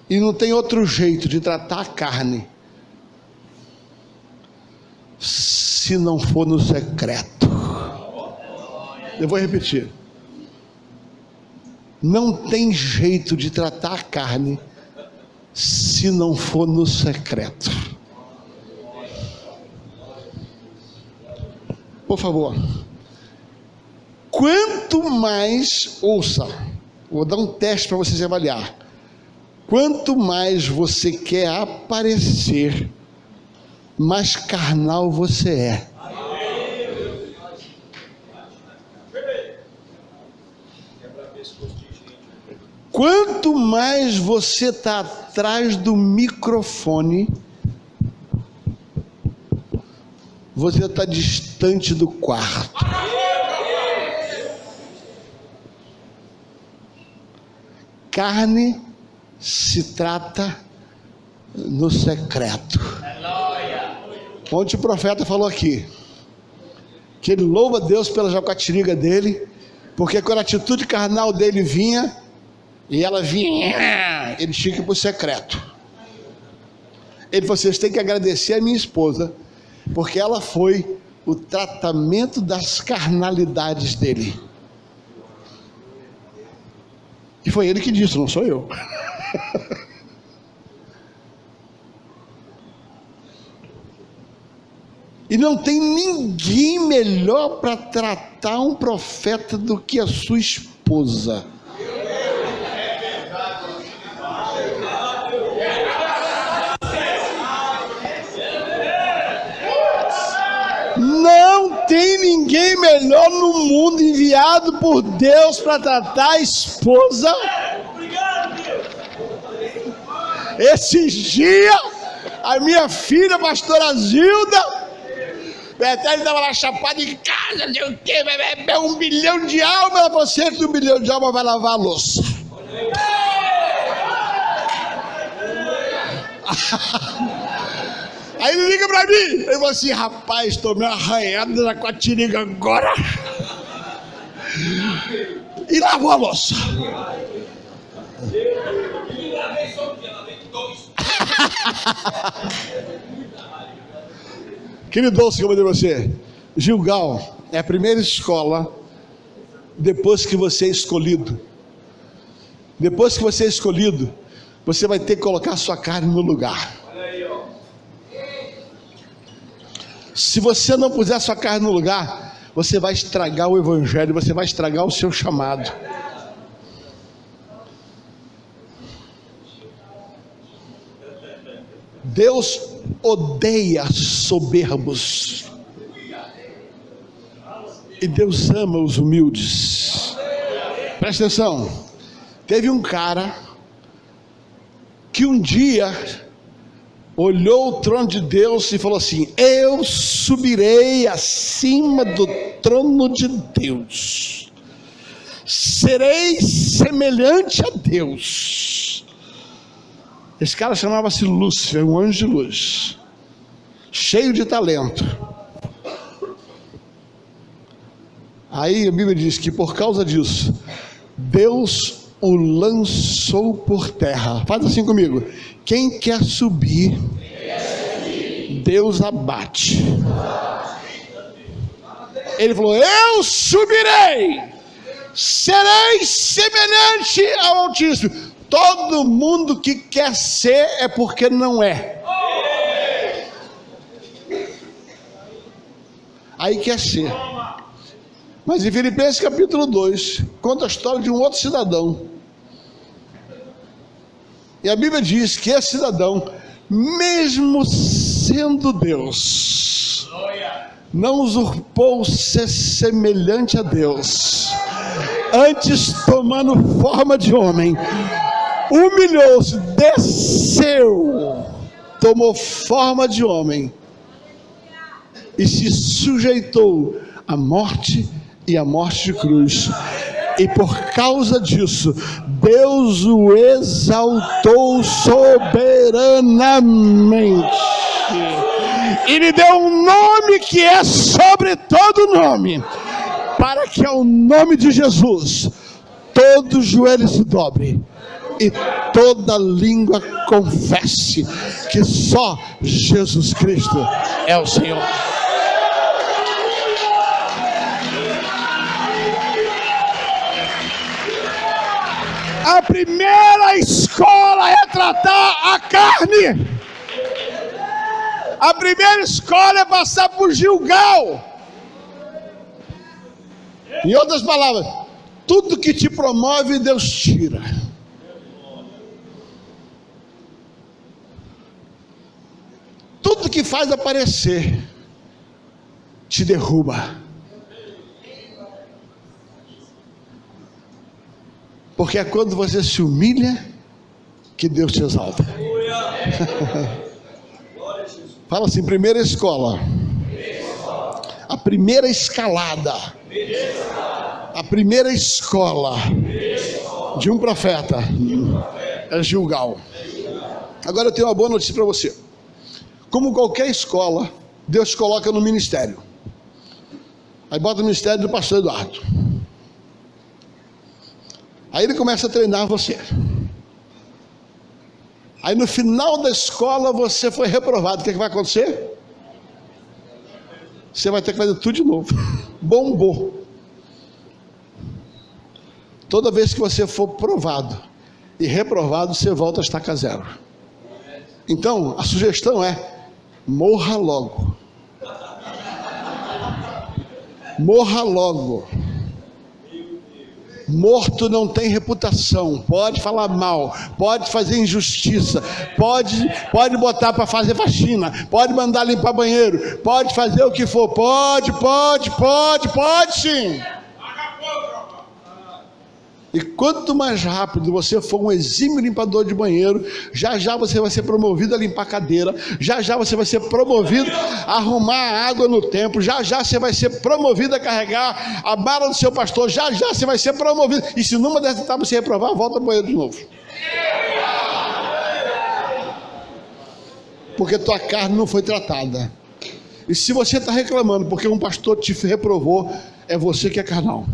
E não tem outro jeito de tratar a carne se não for no secreto. Eu vou repetir: não tem jeito de tratar a carne se não for no secreto. Por favor, quanto mais, ouça, vou dar um teste para vocês avaliar. Quanto mais você quer aparecer, mais carnal você é. Quanto mais você está atrás do microfone, você está distante do quarto. Carne se trata no secreto. Ontem o profeta falou aqui que ele louva a Deus pela jacatiriga dele, porque quando a atitude carnal dele vinha, e ela vinha, ele tinha que ir para o secreto. Ele falou: vocês têm que agradecer a minha esposa, porque ela foi o tratamento das carnalidades dele. E foi ele que disse, não sou eu. E não tem ninguém melhor para tratar um profeta do que a sua esposa. Não tem ninguém melhor no mundo enviado por Deus para tratar a esposa. Esses dias, a minha filha, pastora Zilda, Betânia estava lá chapada em casa, não sei o quê, vai beber 1 bilhão de almas. Ela falou: sempre 1 bilhão de almas vai lavar a louça. Aí ele liga pra mim, ele falou assim: rapaz, tomei uma arranhada na quatiriga agora. E lavou a louça. Querido doce, como eu digo a você, Gilgal é a primeira escola depois que você é escolhido. Depois que você é escolhido, você vai ter que colocar a sua carne no lugar. Se você não puser a sua carne no lugar, você vai estragar o evangelho, você vai estragar o seu chamado. Deus odeia soberbos e Deus ama os humildes. Presta atenção, teve um cara que um dia olhou o trono de Deus e falou assim: eu subirei acima do trono de Deus, serei semelhante a Deus. Esse cara chamava-se Lúcifer, um anjo de luz, cheio de talento. Aí a Bíblia diz que por causa disso, Deus o lançou por terra. Faz assim comigo: quem quer subir, Deus abate. Ele falou: eu subirei, serei semelhante ao Altíssimo. Todo mundo que quer ser é porque não é. Aí quer ser. Mas em Filipenses capítulo 2, conta a história de um outro cidadão. E a Bíblia diz que esse cidadão, mesmo sendo Deus, não usurpou ser semelhante a Deus. Antes, tomando forma de homem, humilhou-se, desceu, tomou forma de homem e se sujeitou à morte e à morte de cruz. E por causa disso, Deus o exaltou soberanamente e lhe deu um nome que é sobre todo nome, para que ao nome de Jesus todo joelho se dobre e toda língua confesse que só Jesus Cristo é o Senhor. A primeira escola é tratar a carne. A primeira escola é passar por Gilgal. Em outras palavras, tudo que te promove, Deus tira. Tudo que faz aparecer, te derruba. Porque é quando você se humilha que Deus te exalta. Fala assim: primeira escola. A primeira escalada. A primeira escola de um profeta é Gilgal. Agora eu tenho uma boa notícia para você. Como qualquer escola, Deus te coloca no ministério. Aí bota o ministério do pastor Eduardo. Aí ele começa a treinar você. Aí no final da escola você foi reprovado. O que vai acontecer? Você vai ter que fazer tudo de novo. Bombou. Toda vez que você for provado, e reprovado, você volta a estaca zero. Então, a sugestão é: morra logo. Morra logo. Morto não tem reputação, pode falar mal, pode fazer injustiça, pode botar para fazer faxina, pode mandar limpar banheiro, pode fazer o que for, pode sim. E quanto mais rápido você for um exímio limpador de banheiro, já já você vai ser promovido a limpar cadeira, já já você vai ser promovido a arrumar água no templo, já já você vai ser promovido a carregar a mala do seu pastor, já já você vai ser promovido. E se numa dessas etapas você reprovar, volta ao banheiro de novo. Porque tua carne não foi tratada. E se você está reclamando porque um pastor te reprovou, é você que é carnal.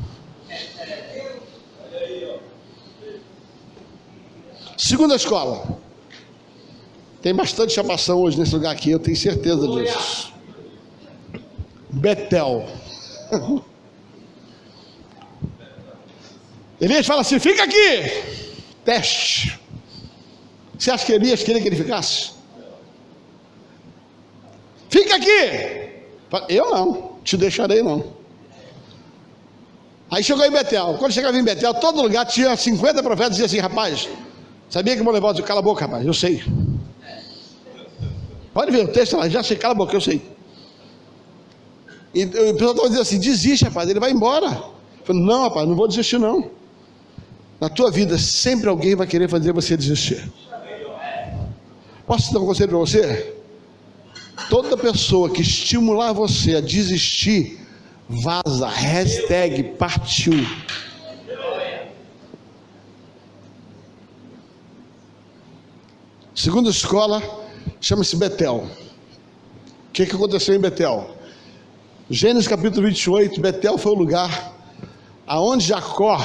Segunda escola. Tem bastante chamação hoje nesse lugar aqui, eu tenho certeza disso. Betel. Elias fala assim: fica aqui. Teste. Você acha que Elias queria que ele ficasse? Fica aqui. Eu não, te deixarei não. Aí chegou em Betel. Quando chegava em Betel, todo lugar tinha 50 profetas e dizia assim: rapaz, sabia que o Molevoto dizia: cala a boca, rapaz, eu sei. Pode ver o texto lá, já sei, cala a boca, eu sei. E o pessoal estava dizendo assim: desiste, rapaz, ele vai embora. Eu falei: não, rapaz, não vou desistir não. Na tua vida sempre alguém vai querer fazer você desistir. Posso dar um conselho para você? Toda pessoa que estimular você a desistir, vaza, hashtag partiu. Segunda escola chama-se Betel. O que aconteceu em Betel? Gênesis capítulo 28, Betel foi o lugar aonde Jacó,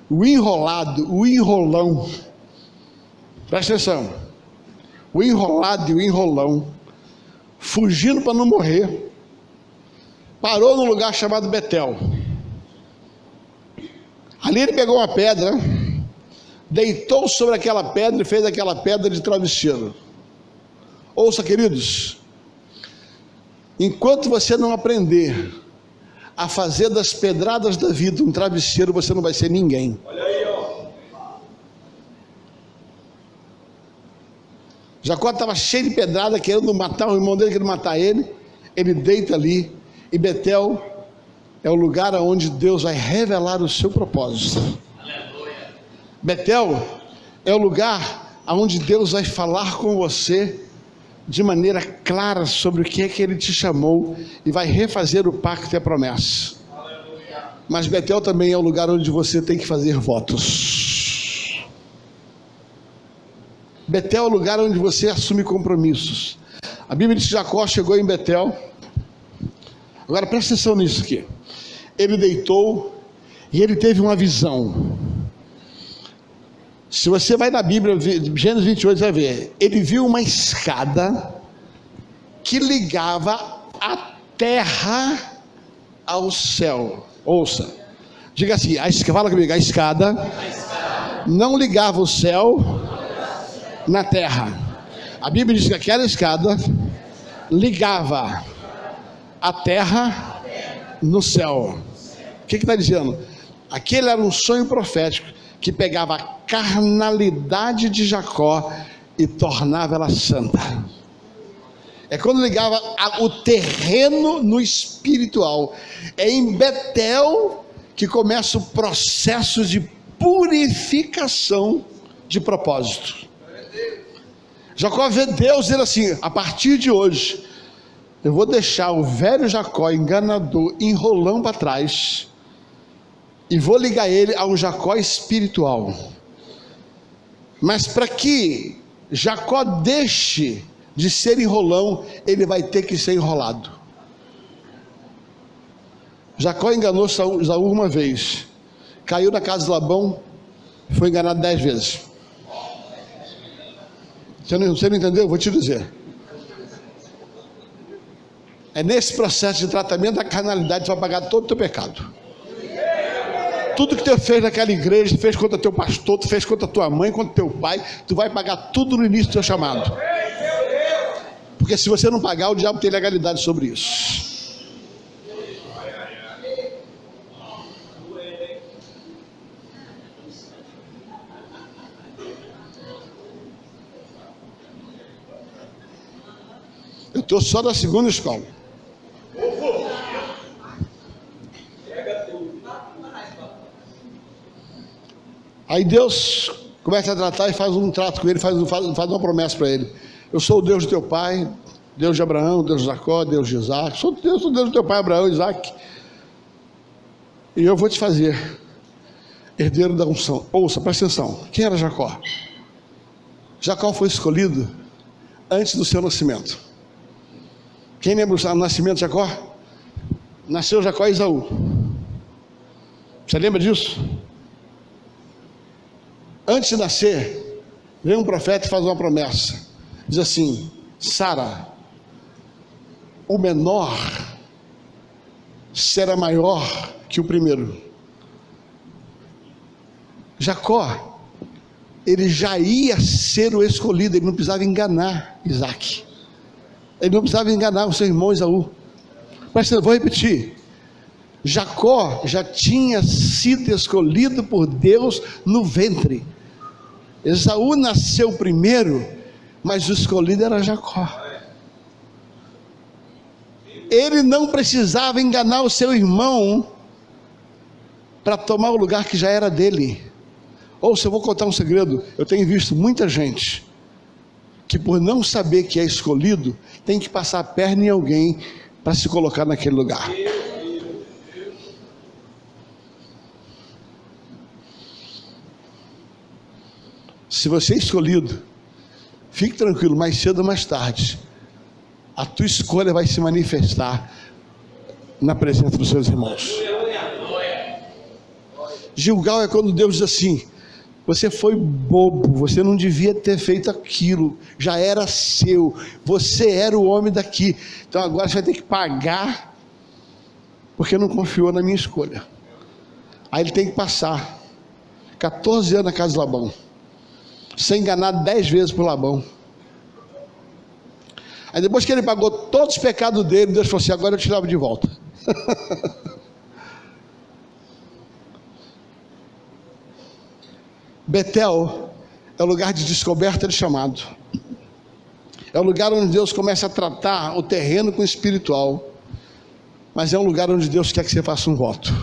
o enrolado, o enrolão, presta atenção, o enrolado e o enrolão, fugindo para não morrer, parou num lugar chamado Betel. Ali ele pegou uma pedra, deitou sobre aquela pedra e fez aquela pedra de travesseiro. Ouça, queridos, enquanto você não aprender a fazer das pedradas da vida um travesseiro, você não vai ser ninguém. Olha aí, ó. Jacó estava cheio de pedrada, querendo matar o irmão dele, querendo matar ele. Ele deita ali, e Betel é o lugar onde Deus vai revelar o seu propósito. Aleluia. Betel é o lugar onde Deus vai falar com você de maneira clara sobre o que é que Ele te chamou e vai refazer o pacto e a promessa. Aleluia. Mas Betel também é o lugar onde você tem que fazer votos. Betel é o lugar onde você assume compromissos. A Bíblia diz que Jacó chegou em Betel. Agora presta atenção nisso aqui. Ele deitou e ele teve uma visão. Se você vai na Bíblia, Gênesis 28, você vai ver. Ele viu uma escada que ligava a terra ao céu. Ouça, diga assim, fala comigo, a escada não ligava o céu na terra. A Bíblia diz que aquela escada ligava a terra no céu. O que está dizendo? Aquele era um sonho profético que pegava a carnalidade de Jacó e tornava ela santa. É quando ligava o terreno no espiritual. É em Betel que começa o processo de purificação de propósito. Jacó vê Deus dizendo assim: a partir de hoje eu vou deixar o velho Jacó enganador, enrolão para trás, e vou ligar ele a um Jacó espiritual. Mas para que Jacó deixe de ser enrolão, ele vai ter que ser enrolado. Jacó enganou Saul uma vez, caiu na casa de Labão, foi enganado 10 vezes. Você não entendeu? Vou te dizer. É nesse processo de tratamento da carnalidade que você vai pagar todo o teu pecado. tudo que tu fez naquela igreja, tu fez contra teu pastor, tu fez contra tua mãe, contra teu pai, tu vai pagar tudo no início do teu chamado. Porque se você não pagar, o diabo tem legalidade sobre isso. Eu estou só na segunda escola. Aí Deus começa a tratar e faz um trato com ele, faz uma promessa para ele. Eu sou o Deus do teu pai, Deus de Abraão, Deus de Jacó, Deus de Isaac. Sou o Deus do teu pai Abraão, Isaac. E eu vou te fazer herdeiro da unção. Ouça, presta atenção. Quem era Jacó? Jacó foi escolhido antes do seu nascimento. Quem lembra o nascimento de Jacó? Nasceu Jacó e Esaú. Você lembra disso? Antes de nascer, vem um profeta e faz uma promessa. Diz assim: Sara, o menor será maior que o primeiro. Jacó, ele já ia ser o escolhido, ele não precisava enganar Isaac. Ele não precisava enganar o seu irmão Esaú. Mas eu vou repetir. Jacó já tinha sido escolhido por Deus no ventre. Esaú nasceu primeiro, mas o escolhido era Jacó. Ele não precisava enganar o seu irmão para tomar o lugar que já era dele. Ouça, eu vou contar um segredo. Eu tenho visto muita gente que, por não saber que é escolhido, tem que passar a perna em alguém para se colocar naquele lugar. Se você é escolhido, fique tranquilo, mais cedo ou mais tarde, a tua escolha vai se manifestar na presença dos seus irmãos. Gilgal é quando Deus diz assim: você foi bobo, você não devia ter feito aquilo, já era seu, você era o homem daqui, então agora você vai ter que pagar, porque não confiou na minha escolha. Aí ele tem que passar 14 anos na casa de Labão, ser enganado 10 vezes por Labão. Aí depois que ele pagou todos os pecados dele, Deus falou assim: agora eu te levo de volta. Betel é o lugar de descoberta de chamado. É o lugar onde Deus começa a tratar o terreno com o espiritual. Mas é um lugar onde Deus quer que você faça um voto.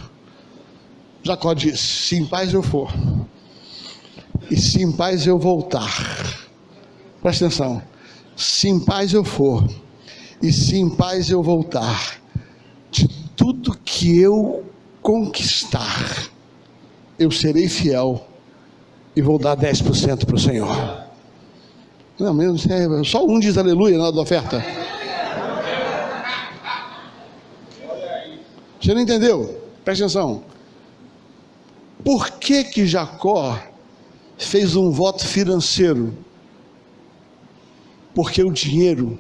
Jacó disse: se em paz eu for, e se em paz eu voltar. Presta atenção. Se em paz eu for, e se em paz eu voltar, de tudo que eu conquistar, eu serei fiel e vou dar 10% para o Senhor. Não, mesmo, só um diz aleluia na hora da oferta. Você não entendeu? Presta atenção. Por que Jacó fez um voto financeiro? Porque o dinheiro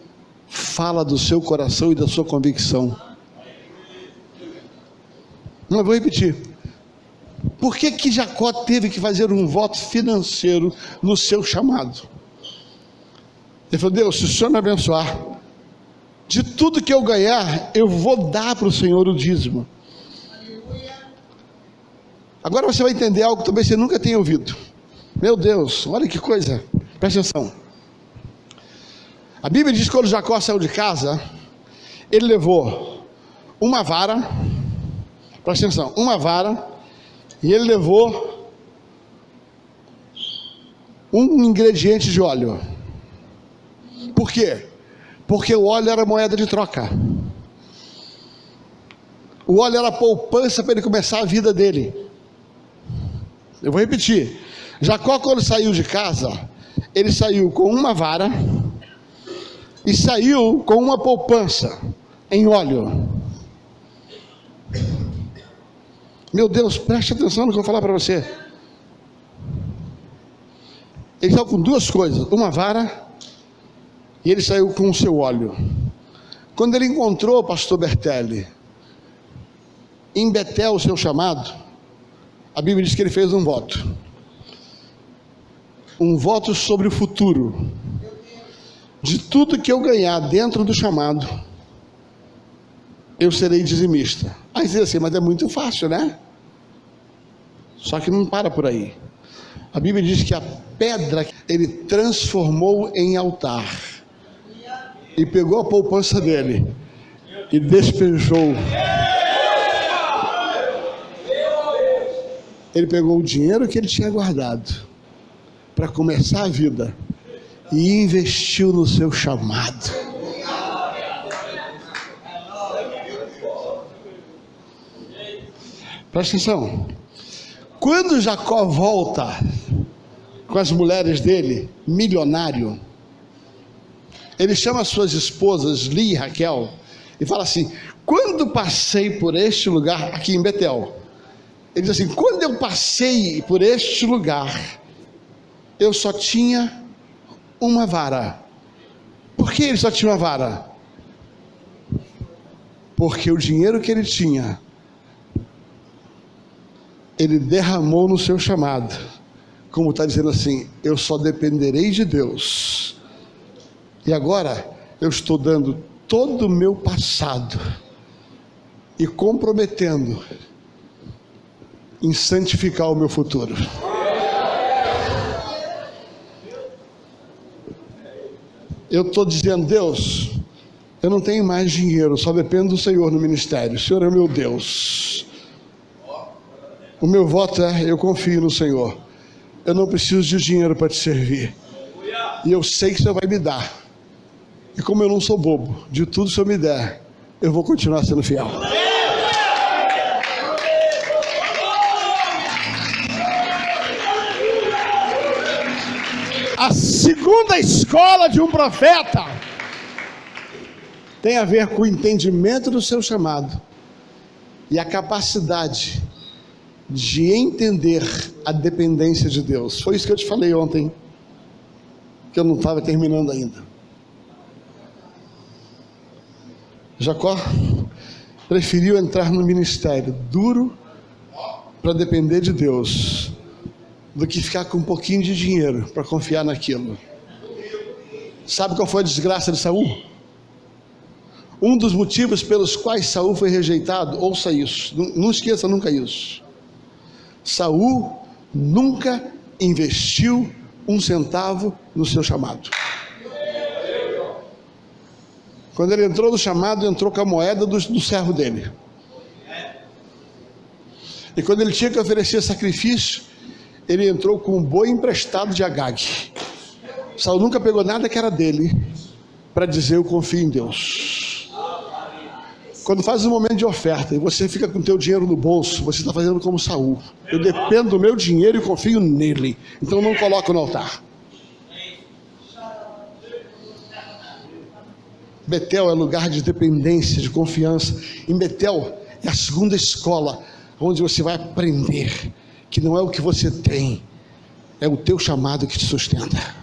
fala do seu coração e da sua convicção. Não, eu vou repetir. Por que Jacó teve que fazer um voto financeiro no seu chamado? Ele falou: Deus, se o Senhor me abençoar, de tudo que eu ganhar, eu vou dar para o Senhor o dízimo. Agora você vai entender algo que talvez você nunca tenha ouvido. Meu Deus, olha que coisa. Presta atenção. A Bíblia diz que quando Jacó saiu de casa, ele levou uma vara. Presta atenção, uma vara. E ele levou um ingrediente de óleo. Por quê? Porque o óleo era moeda de troca. O óleo era a poupança para ele começar a vida dele. Eu vou repetir. Jacó, quando saiu de casa, ele saiu com uma vara e saiu com uma poupança em óleo. Meu Deus, preste atenção no que eu vou falar para você. Ele saiu com duas coisas: uma vara, e ele saiu com o seu óleo. Quando ele encontrou o pastor Bertelli em Betel, o seu chamado, a Bíblia diz que ele fez um voto. Um voto sobre o futuro. De tudo que eu ganhar dentro do chamado, eu serei dizimista. Aí diz assim, mas é muito fácil, né? Só que não para por aí. A Bíblia diz que a pedra ele transformou em altar. E pegou a poupança dele e despejou. Ele pegou o dinheiro que ele tinha guardado para começar a vida e investiu no seu chamado. Presta atenção. Quando Jacó volta com as mulheres dele, milionário, ele chama as suas esposas, Lia e Raquel, e fala assim: quando passei por este lugar, aqui em Betel, ele diz assim: quando eu passei por este lugar, eu só tinha uma vara. Por que ele só tinha uma vara? Porque o dinheiro que ele tinha, ele derramou no seu chamado. Como está dizendo assim, eu só dependerei de Deus. E agora eu estou dando todo o meu passado e comprometendo em santificar o meu futuro. Eu estou dizendo, Deus, eu não tenho mais dinheiro, só dependo do Senhor no ministério. O Senhor é meu Deus. O meu voto é, eu confio no Senhor. Eu não preciso de dinheiro para te servir. E eu sei que o Senhor vai me dar. E como eu não sou bobo, de tudo que o Senhor me der, eu vou continuar sendo fiel. A segunda escola de um profeta tem a ver com o entendimento do seu chamado e a capacidade de entender a dependência de Deus. Foi isso que eu te falei ontem, que eu não estava terminando ainda. Jacó preferiu entrar no ministério duro para depender de Deus do que ficar com um pouquinho de dinheiro para confiar naquilo. Sabe qual foi a desgraça de Saul? Um dos motivos pelos quais Saul foi rejeitado, ouça isso, não esqueça nunca isso. Saul nunca investiu um centavo no seu chamado. Quando ele entrou no chamado, entrou com a moeda do servo dele. E quando ele tinha que oferecer sacrifício, ele entrou com um boi emprestado de Agag. Saul nunca pegou nada que era dele para dizer eu confio em Deus. Quando faz um momento de oferta e você fica com o teu dinheiro no bolso, você está fazendo como Saul. Eu dependo do meu dinheiro e confio nele. Então não coloco no altar. Betel é lugar de dependência, de confiança. Em Betel é a segunda escola onde você vai aprender que não é o que você tem, é o teu chamado que te sustenta.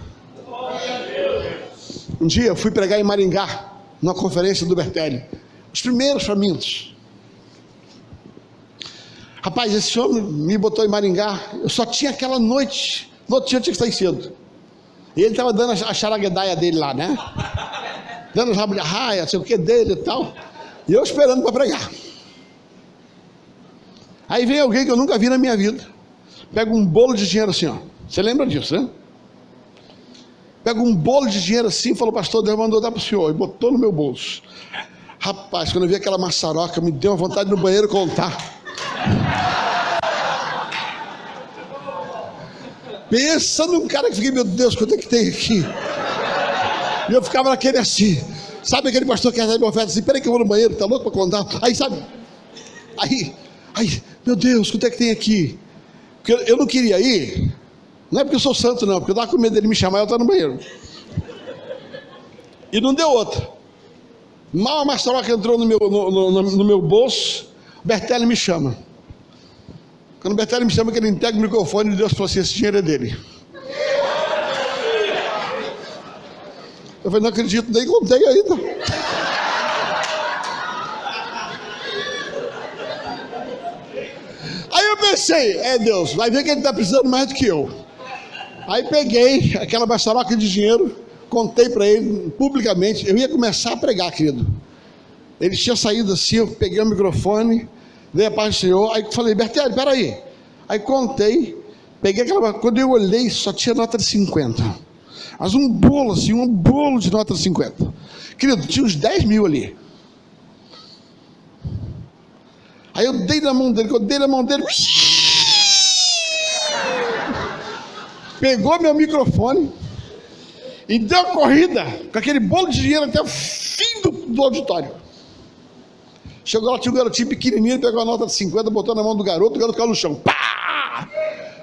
Um dia eu fui pregar em Maringá, numa conferência do Bertelli, os primeiros famintos. Rapaz, esse homem me botou em Maringá, eu só tinha aquela noite, no outro dia eu tinha que sair cedo. E ele estava dando a charaguedaia dele lá, né? Dando os rabos de arraia, sei o que dele e tal. E eu esperando para pregar. Aí vem alguém que eu nunca vi na minha vida. Pega um bolo de dinheiro assim, ó. Você lembra disso, né? Pega um bolo de dinheiro assim e falou: pastor, Deus mandou dar para o senhor. E botou no meu bolso. Rapaz, quando eu vi aquela maçaroca, me deu uma vontade no banheiro contar. Pensa num cara que fiquei, meu Deus, quanto é que tem aqui? E eu ficava naquele assim. Sabe aquele pastor que recebe uma oferta assim: peraí que eu vou no banheiro, tá louco para contar? Aí sabe? Aí, meu Deus, quanto é que tem aqui? Porque eu não queria ir, não é porque eu sou santo não, porque eu estava com medo dele me chamar e eu estava no banheiro. E não deu outra. Mal a maçaroca entrou no meu bolso, o Bertelli me chama. Quando o Bertelli me chama, que ele entrega o microfone, e Deus falou assim: esse dinheiro é dele. Eu falei: não acredito, nem contei ainda. sei, é Deus, vai ver que ele está precisando mais do que eu. Aí peguei aquela maçaroca de dinheiro, contei para ele publicamente, eu ia começar a pregar, querido. Ele tinha saído assim, eu peguei o microfone, dei a paz do Senhor, aí falei, Bertelli, peraí. Aí contei, peguei aquela, quando eu olhei, só tinha nota de 50. Mas um bolo assim, um bolo de nota de 50. Querido, tinha uns 10 mil ali. Aí eu dei na mão dele, pegou meu microfone e deu uma corrida com aquele bolo de dinheiro até o fim do auditório. Chegou lá, tinha um garotinho pequenininho, pegou a nota de 50, botou na mão do garoto, o garoto caiu no chão. Pá!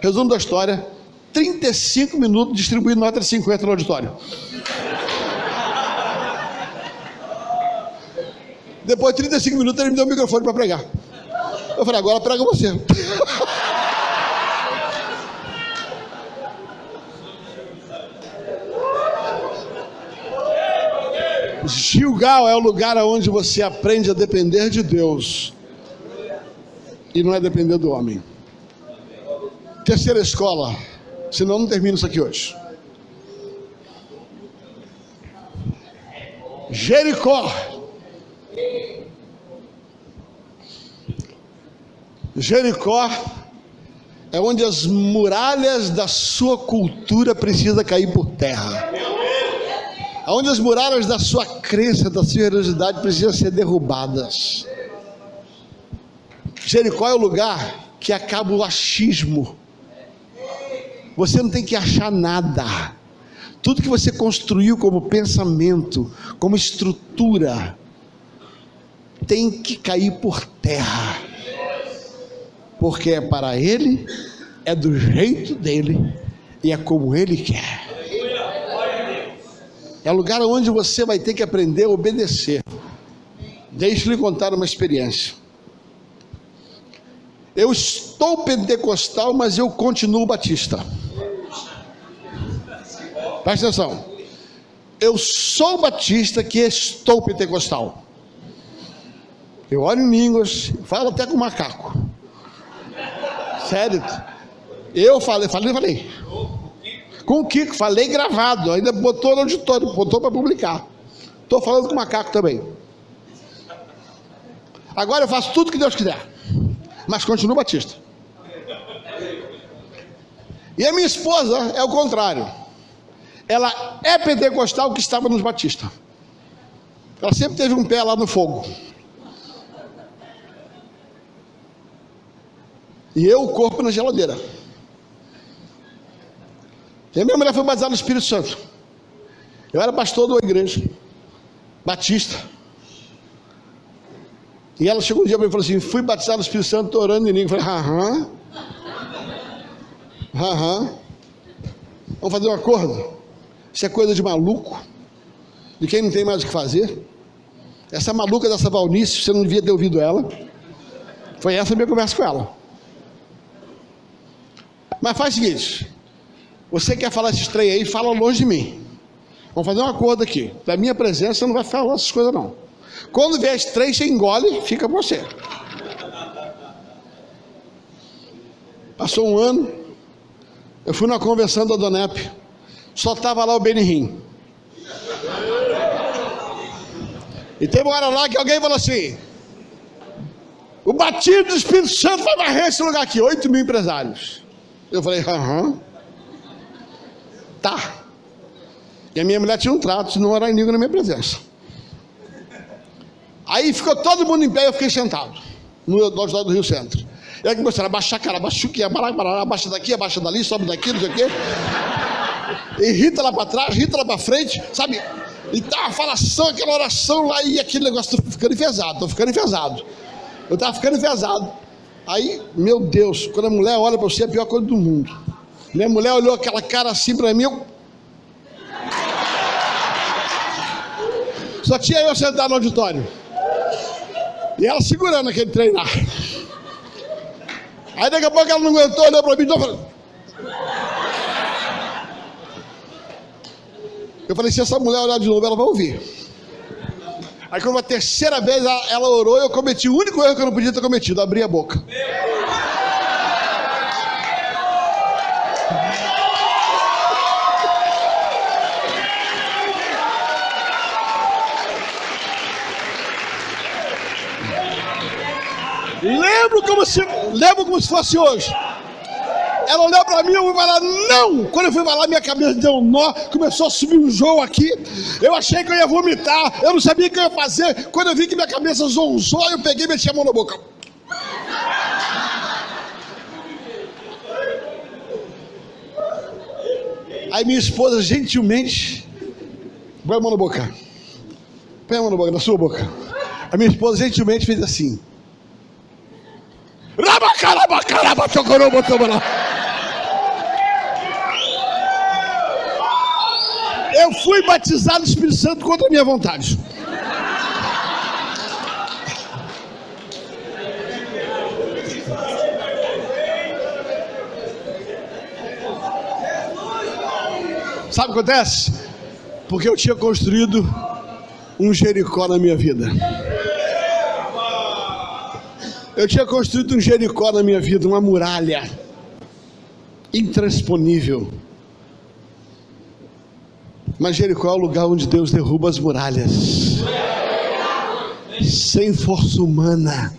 Resumo da história, 35 minutos distribuindo nota de 50 no auditório. Depois de 35 minutos ele me deu o microfone para pregar. Eu falei, agora prega você. Gilgal é o lugar onde você aprende a depender de Deus e não é depender do homem. Terceira escola, senão não termino isso aqui hoje. Jericó. Jericó é onde as muralhas da sua cultura precisam cair por terra. Onde as muralhas da sua crença, da sua religiosidade precisam ser derrubadas. Jericó é o lugar que acaba o achismo. Você não tem que achar nada. Tudo que você construiu como pensamento, como estrutura, tem que cair por terra. Porque é para ele, é do jeito dele e é como ele quer. É o lugar onde você vai ter que aprender a obedecer. Deixe-lhe contar uma experiência. Eu estou pentecostal, mas eu continuo batista. Presta atenção. Eu sou batista que estou pentecostal. Eu oro em línguas, falo até com macaco. Sério. Eu falei. Com o Kiko, falei gravado, ainda botou no auditório, botou para publicar. Estou falando com o macaco também. Agora eu faço tudo que Deus quiser, mas continuo batista. E a minha esposa é o contrário. Ela é pentecostal que estava nos batistas. Ela sempre teve um pé lá no fogo. E eu, o corpo na geladeira. E a minha mulher foi batizada no Espírito Santo. Eu era pastor de uma igreja batista. E ela chegou um dia para mim e falou assim: fui batizado no Espírito Santo, estou orando em língua. Eu falei, vamos fazer um acordo? Isso é coisa de maluco, de quem não tem mais o que fazer. Essa maluca dessa Valnice, você não devia ter ouvido ela. Foi essa a minha conversa com ela. Mas faz o seguinte: você quer falar esses trem aí, fala longe de mim. Vamos fazer um acordo aqui. Da minha presença você não vai falar essas coisas não. Quando vier esse trem, você engole, fica com você. Passou um ano, eu fui numa convenção da Donep, só estava lá o Benihim. E teve uma hora lá que alguém falou assim: o batismo do Espírito Santo vai varrer esse lugar aqui, 8 mil empresários. Eu falei, tá. E a minha mulher tinha um trato de não orar em língua na minha presença. Aí ficou todo mundo em pé e eu fiquei sentado no auditório do Rio Centro. E aí começaram a abaixar a cara, abaixa o que, abaixa daqui, abaixa dali, sobe daqui, não sei o quê. E Rita lá para trás, Rita lá para frente, sabe? E tá uma falação, aquela oração lá, e aquele negócio, tô ficando enfesado. Eu tava ficando enfesado. Aí, meu Deus, quando a mulher olha para você, é a pior coisa do mundo. Minha mulher olhou aquela cara assim para mim, só tinha eu sentado no auditório. E ela segurando aquele trem lá. Aí daqui a pouco ela não aguentou, olhou para mim e falou... Eu falei, se essa mulher olhar de novo, ela vai ouvir. Aí quando a terceira vez ela orou, eu cometi o único erro que eu não podia ter cometido, abrir a boca. Lembro como se fosse hoje. Ela olhou para mim, eu fui falar, não! Quando eu fui falar, minha cabeça deu um nó, começou a subir um enjoo aqui. Eu achei que eu ia vomitar, eu não sabia o que eu ia fazer. Quando eu vi que minha cabeça zonzou, eu peguei e meti a mão na boca. Aí minha esposa gentilmente põe a mão na boca. Põe a mão na boca, na sua boca. A minha esposa gentilmente fez assim. Eu fui batizado no Espírito Santo contra a minha vontade. Sabe o que acontece? Porque eu tinha construído um Jericó na minha vida. Eu tinha construído um Jericó na minha vida, uma muralha intransponível. Mas Jericó é o lugar onde Deus derruba as muralhas, sem força humana,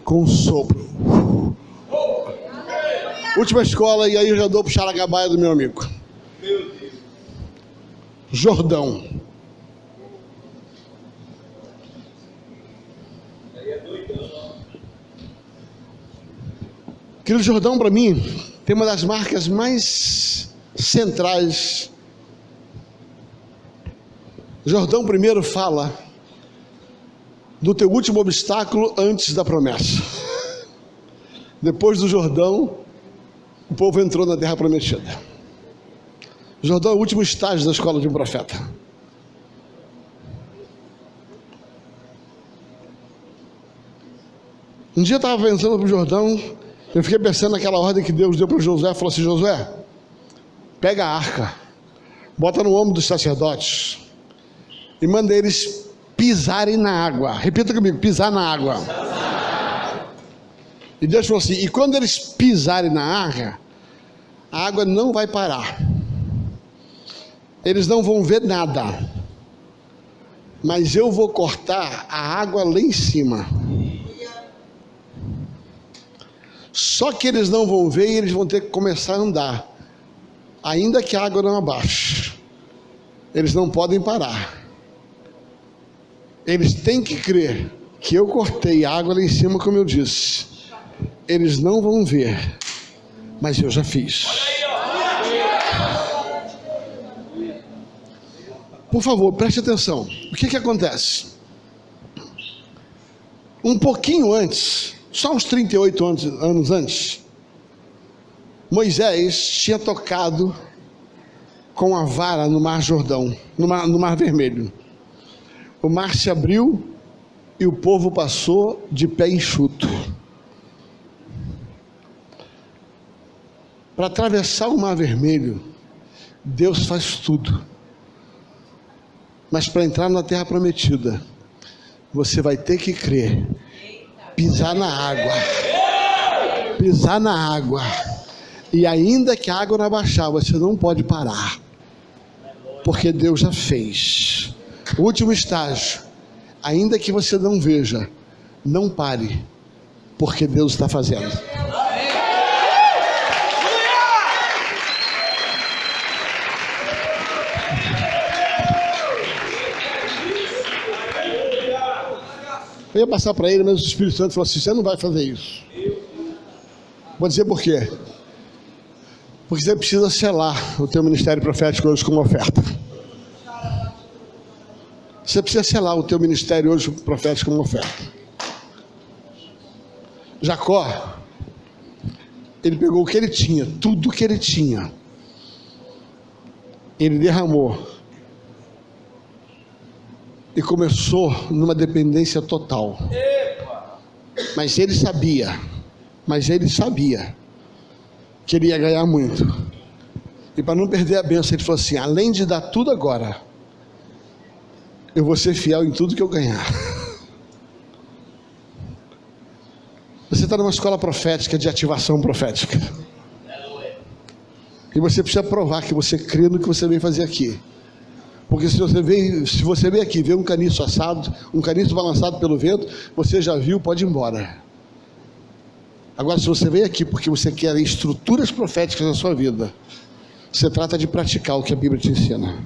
com um sopro. Última escola, e aí eu já dou pro Xaragabaia do meu amigo. Jordão. Querido, Jordão para mim tem uma das marcas mais centrais. Jordão primeiro fala do teu último obstáculo antes da promessa. Depois do Jordão, o povo entrou na terra prometida. Jordão é o último estágio da escola de um profeta. Um dia eu estava pensando para o Jordão, eu fiquei pensando naquela ordem que Deus deu para Josué, falou assim: Josué, pega a arca, bota no ombro dos sacerdotes e manda eles pisarem na água. Repita comigo, pisar na água. E Deus falou assim: e quando eles pisarem na arca, a água não vai parar. Eles não vão ver nada, mas eu vou cortar a água lá em cima. Só que eles não vão ver e eles vão ter que começar a andar, ainda que a água não abaixe. Eles não podem parar. Eles têm que crer que eu cortei a água lá em cima, como eu disse. Eles não vão ver, mas eu já fiz. Por favor, preste atenção. O que acontece? Um pouquinho antes, só uns 38 anos antes, Moisés tinha tocado com a vara no Mar Jordão, no Mar Vermelho. O mar se abriu e o povo passou de pé enxuto. Para atravessar o Mar Vermelho, Deus faz tudo. Mas para entrar na terra prometida, você vai ter que crer, pisar na água, e ainda que a água não abaixar, você não pode parar, porque Deus já fez. O último estágio, ainda que você não veja, não pare, porque Deus está fazendo. Eu ia passar para ele, mas o Espírito Santo falou assim: você não vai fazer isso. Vou dizer por quê. Porque você precisa selar o teu ministério profético hoje com uma oferta. Você precisa selar o teu ministério hoje profético com uma oferta. Jacó, ele pegou o que ele tinha, tudo que ele tinha, ele derramou e começou numa dependência total. Mas ele sabia que ele ia ganhar muito. E para não perder a bênção, ele falou assim: além de dar tudo agora, eu vou ser fiel em tudo que eu ganhar. Você está numa escola profética, de ativação profética, e você precisa provar que você crê no que você vem fazer aqui. Porque se você veio aqui ver um caniço assado, um caniço balançado pelo vento, você já viu, pode ir embora. Agora, se você veio aqui porque você quer estruturas proféticas na sua vida, você trata de praticar o que a Bíblia te ensina.